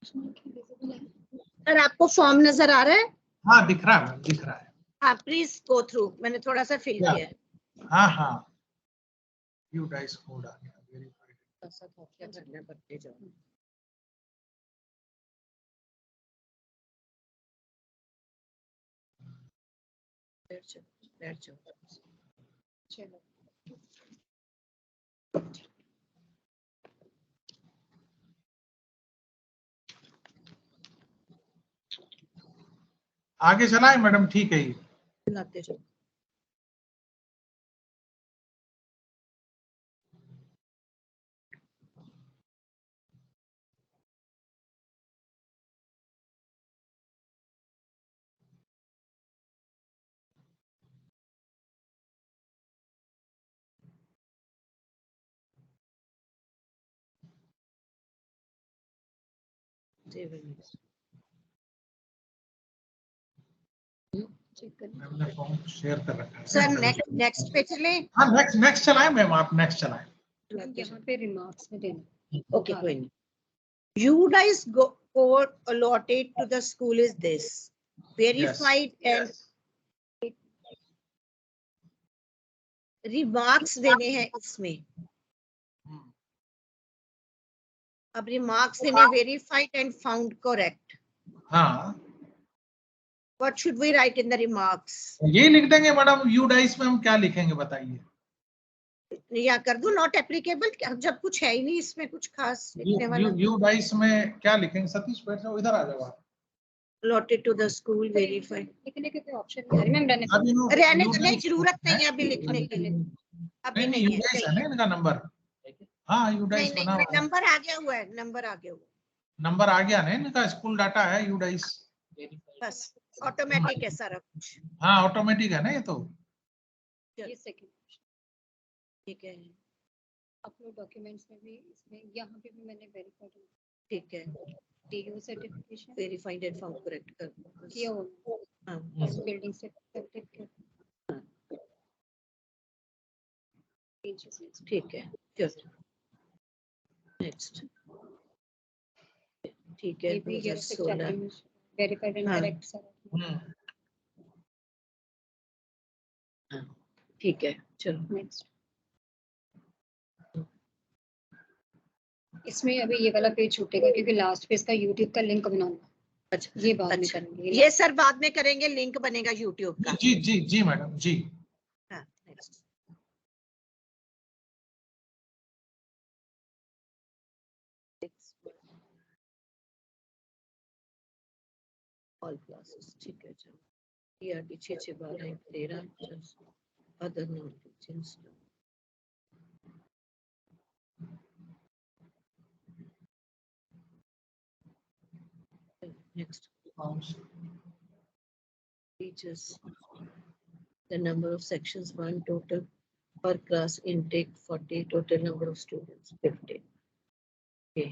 Speaker 1: सर आपको फॉर्म नजर आ रहा है?
Speaker 2: हाँ दिख रहा है, दिख रहा है।
Speaker 1: हाँ प्लीज गो थ्रू, मैंने थोड़ा सा फिल
Speaker 2: क्या?
Speaker 1: किया है।
Speaker 2: हाँ हाँ, यू डाइस कोड आ गया, वेरी
Speaker 1: ऐसा क्या करना पड़ते जाओ। बैठ जाओ, बैठ जाओ। चलो
Speaker 2: आगे चला है मैडम, ठीक है ये।
Speaker 1: लाते जाओ।
Speaker 2: मैम ने फॉर्म शेयर कर रखा है।
Speaker 1: सर नेक्स्ट पे चले।
Speaker 2: हाँ नेक्स्ट चलाएं मैम, आप नेक्स्ट चलाएं।
Speaker 8: यहाँ पे रिमार्क्स में देना।
Speaker 1: ओके कोई नहीं। You guys code allotted to the school is this verified and remarks देने हैं इसमें। अब remarks देने verified and found correct.
Speaker 2: हाँ
Speaker 1: What should we write in the remarks?
Speaker 2: ये लिख देंगे मैडम। यू डाइस में हम क्या लिखेंगे बताइए?
Speaker 1: या कर दूं नॉट एप्लीकेबल, जब कुछ है ही नहीं इसमें कुछ खास लिखने वाला।
Speaker 2: यू डाइस में क्या लिखेंगे? सतीश बैठ जाओ, इधर आ जाओ आप।
Speaker 1: allotted to the school verified।
Speaker 8: लिखने के कोई ऑप्शन नहीं है मैम,
Speaker 1: रहने की जरूरत नहीं है अभी लिखने के लिए, अभी नहीं है।
Speaker 2: है ना इनका नंबर? हाँ यू डाइस बना हुआ है।
Speaker 1: नंबर आ गया हुआ है, नंबर आ गया हुआ है।
Speaker 2: नंबर आ गया ना इनका, स्कूल डाटा है यू डाइस।
Speaker 1: बस ऑटोमेटिक है सारा कुछ।
Speaker 2: हाँ ऑटोमेटिक है ना ये तो।
Speaker 8: ये सेकंड
Speaker 1: ठीक है।
Speaker 8: अपलोड डॉक्यूमेंट्स में भी इसमें यहाँ पे भी मैंने वेरीफाइड
Speaker 1: ठीक है।
Speaker 8: DU certification
Speaker 1: verified and found correct कर
Speaker 8: किया हुआ।
Speaker 1: हाँ
Speaker 8: बिल्डिंग से सर्टिफिकेट
Speaker 1: ठीक है। चलो नेक्स्ट। ठीक है 2016
Speaker 8: वेरीफाइड एंड करेक्ट सर।
Speaker 1: ठीक है चलो
Speaker 8: नेक्स्ट। इसमें अभी ये वाला पेज छूटेगा क्योंकि लास्ट पेज का यूट्यूब का लिंक बनाना।
Speaker 1: अच्छा
Speaker 8: ये बाद में करेंगे।
Speaker 1: ये सर बाद में करेंगे, लिंक बनेगा यूट्यूब का।
Speaker 2: जी जी जी मैडम जी।
Speaker 1: हाँ नेक्स्ट। ऑल क्लासेस ठीक है चलो। TRT 6 6 12 13 other non teachings. Next. Teachers. The number of sections 1 total per class intake 40, total number of students 50. Okay.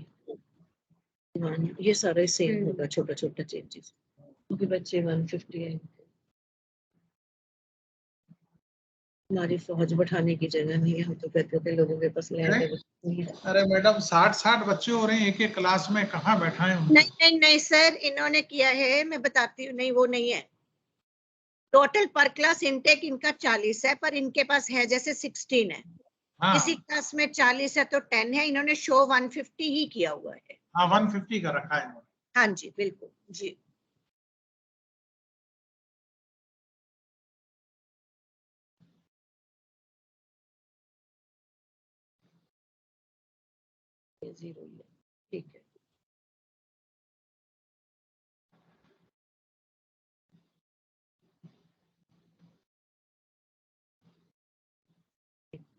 Speaker 1: ये सारे सेम होगा, छोटा छोटा चेंजेस क्योंकि बच्चे 150 है। हमारी फौज बैठाने की जगह नहीं है, हम तो कहते थे लोगों के पास लैंड है।
Speaker 2: अरे मैडम 60 बच्चे हो रहे हैं एक क्लास में, कहाँ बैठाएं?
Speaker 1: नहीं नहीं नहीं सर, इन्होंने किया है, मैं बताती हूँ। नहीं वो नहीं है। टोटल पर क्लास इनटेक इनका 40 है, पर इनके पास है जैसे 16 है।
Speaker 2: हाँ।
Speaker 1: किसी क्लास में 40 है तो 10 है। इन्होंने शो 150 ही किया हुआ है।
Speaker 2: हाँ 150 का रखा है।
Speaker 1: हाँ जी बिल्कुल जी। जीरो ठीक है।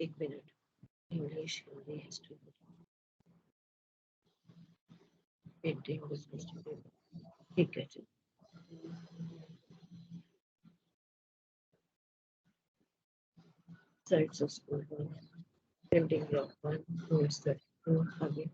Speaker 1: एक minute, English Hindi history painting ठीक है जी। Sites of school building block 1 towards the आगे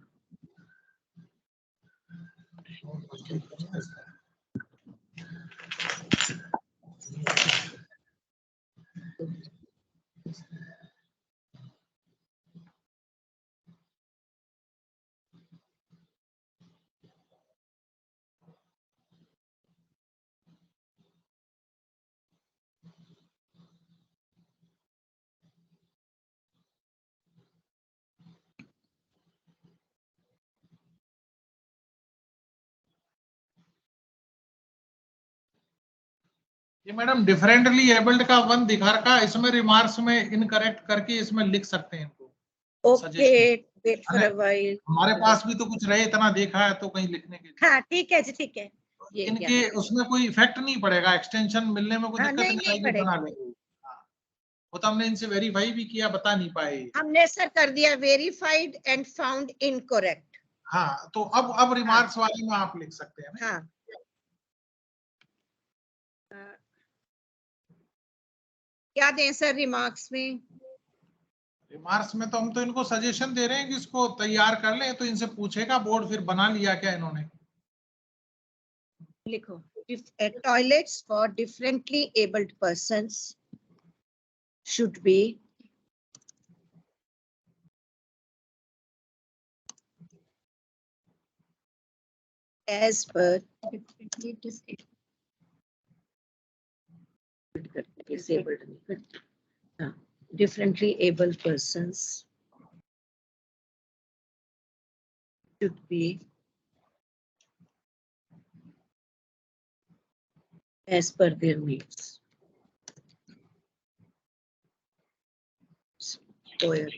Speaker 2: ये मैडम डिफरेंटली एबल्ड का 1 दिखा रखा, इसमें रिमार्क्स में इनकरेक्ट करके इसमें लिख सकते हैं इनको।
Speaker 1: Okay, wait for a while.
Speaker 2: हमारे पास भी तो कुछ रहे, इतना देखा है तो कहीं लिखने के लिए।
Speaker 1: हाँ ठीक है जी, ठीक है। ये
Speaker 2: इनके उसमें कोई इफेक्ट नहीं पड़ेगा, एक्सटेंशन मिलने में कोई
Speaker 1: हाँ,
Speaker 2: दिक्कत
Speaker 1: नहीं,
Speaker 2: नहीं
Speaker 1: नहीं
Speaker 2: आएगी,
Speaker 1: पड़ेगा।
Speaker 2: बना लेंगे। हाँ, वो तो हमने इनसे वेरीफाई भी किया, बता नहीं पाए।
Speaker 1: हमने सर कर दिया वेरीफाइड एंड फाउंड इनकरेक्ट।
Speaker 2: हाँ, तो अब रिमार्क्स वाले में आप लिख सकते हैं ना?
Speaker 1: हाँ। क्या दें सर रिमार्क्स में?
Speaker 2: रिमार्क्स में तो हम तो इनको सजेशन दे रहे हैं कि इसको तैयार कर ले, तो इनसे पूछेगा बोर्ड फिर बना लिया क्या इन्होंने।
Speaker 1: लिखो, toilets for differently abled persons should be as per differently able persons should be as per their needs. Sir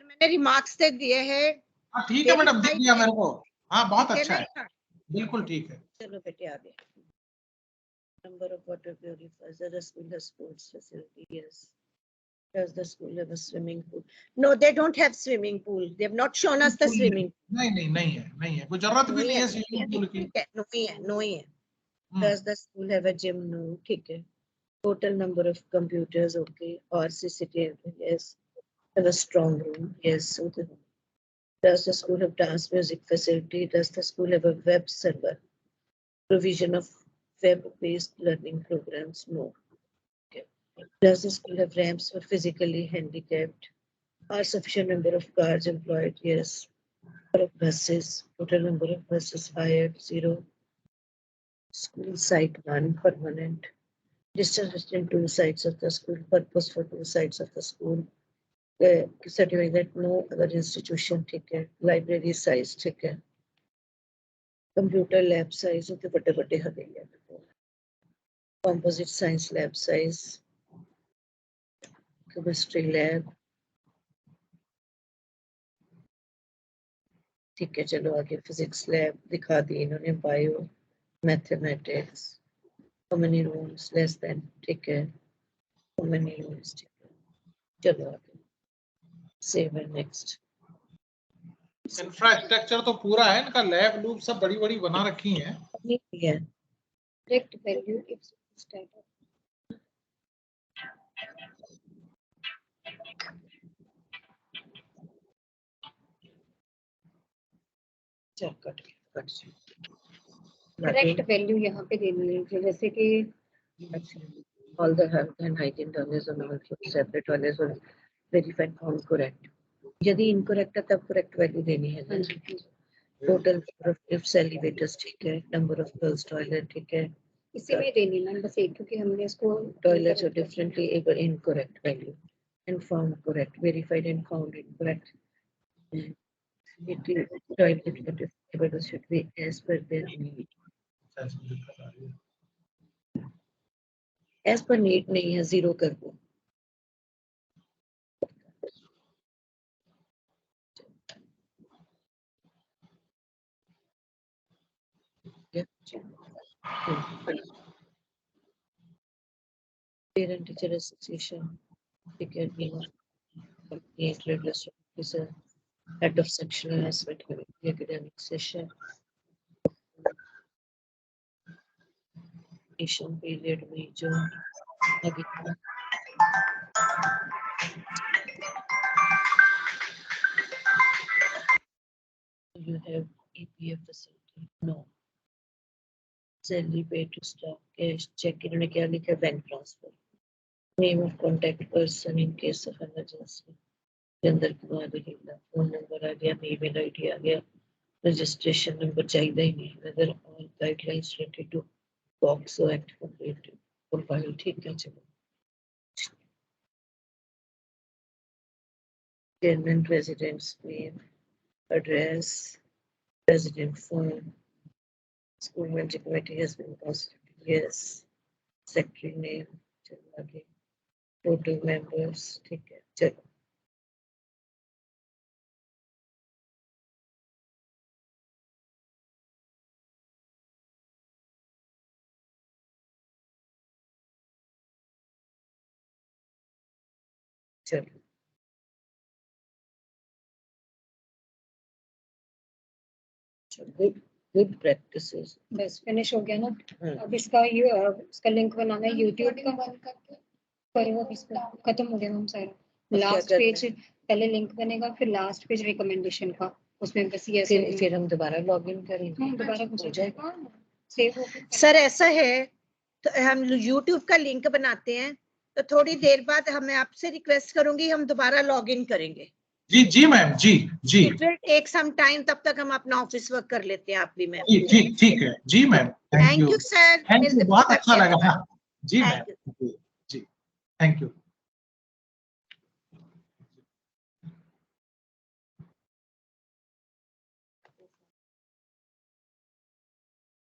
Speaker 1: मैंने रिमार्क्स दे दिए हैं।
Speaker 2: हाँ ठीक है मैडम, दिख गया मेरे को। हाँ बहुत अच्छा है, बिल्कुल ठीक है।
Speaker 1: चलो बेटे आगे। Number of water purifiers. Does the school have sports facility? Yes. Does the school have a swimming pool? No, they don't have swimming pool. They have not shown us the swimming pool.
Speaker 2: नहीं है, कोई जरूरत भी नहीं है swimming pool की।
Speaker 1: No ही है। Does the school have a gym? No. ठीक है। Total number of computers, okay. Or CCTV? Yes. Have a strong room? Yes. Okay. Does the school have dance music facility? Does the school have a web server? Provision of web-based learning programs? No. Okay. Does the school have ramps for physically handicapped? Are sufficient number of cars employed? Yes. Number of buses? Total number of buses hired? 0. School site 1, permanent. Distance between 2 sides of the school. Purpose for 2 sides of the school. Certifying that no other institution, ठीक है. Library size, ठीक है. Computer lab size, okay, बड़े हो गए हैं. Composite science lab size. Chemistry lab. ठीक है, चलो आगे. Physics lab दिखा दी इन्होंने. Bio, mathematics. How many rooms? Less than, ठीक है. How many rooms? ठीक है. चलो आगे. Save and next.
Speaker 2: इंफ्रास्ट्रक्चर तो पूरा है इनका, लैब लूब सब बड़ी बड़ी बना रखी हैं।
Speaker 1: ठीक है।
Speaker 8: Correct value if stated. Correct value यहाँ पे देनी है, जैसे कि
Speaker 1: all the health and hygiene toilets and all separate toilets were verified found correct. यदि incorrect है तब correct value देनी है. Total number of lifts, elevators ठीक है. Number of girls toilet ठीक है.
Speaker 8: इसी में देनी है बस एक, क्योंकि हमने इसको
Speaker 1: Toilets are differently able incorrect value and found correct. Verified and found incorrect. Toilet should be as per their need. As per need नहीं है, 0 कर दो. Parent teacher association, ठीक है. Trade officer, head of sectional aspect of the academic session. Period major. You have EPF facility? No. Salary paid to staff, cash check. इन्होंने क्या लिखा? Bank transfer. Name of contact person in case of emergency. अंदर phone number आ गया, email ID आ गया. Registration number चाहिए ही नहीं. Whether all guidelines related to POCSO Act completed. Profile ठीक है. चलो. Chairman, resident's name, address, resident phone,
Speaker 3: School Management Committee has been constituted. Yes. Secretary name. चलो आगे. Total members. ठीक है. चलो. चलो. Good practices.
Speaker 8: बस फिनिश हो गया ना. अब इसका लिंक बनाना है यूट्यूब का. पर वो इसका खत्म हो गया हम सारा. लास्ट पेज पहले लिंक बनेगा, फिर लास्ट पेज रिकमेंडेशन का. उसमें बस ये
Speaker 3: फिर हम दोबारा लॉगिन करेंगे.
Speaker 8: दोबारा हो जाएगा. सेव हो गया.
Speaker 1: सर ऐसा है तो हम यूट्यूब का लिंक बनाते हैं, तो थोड़ी देर बाद हमें आपसे रिक्वेस्ट करूंगी, हम दोबारा लॉग इन करेंगे.
Speaker 2: जी मैम. जी
Speaker 1: it will take some time, तब तक हम अपना ऑफिस वर्क कर लेते हैं. आप भी मैम.
Speaker 2: ठीक है. जी मैम.
Speaker 1: Thank you sir.
Speaker 2: बहुत अच्छा लगा. जी मैम. जी थैंक यू.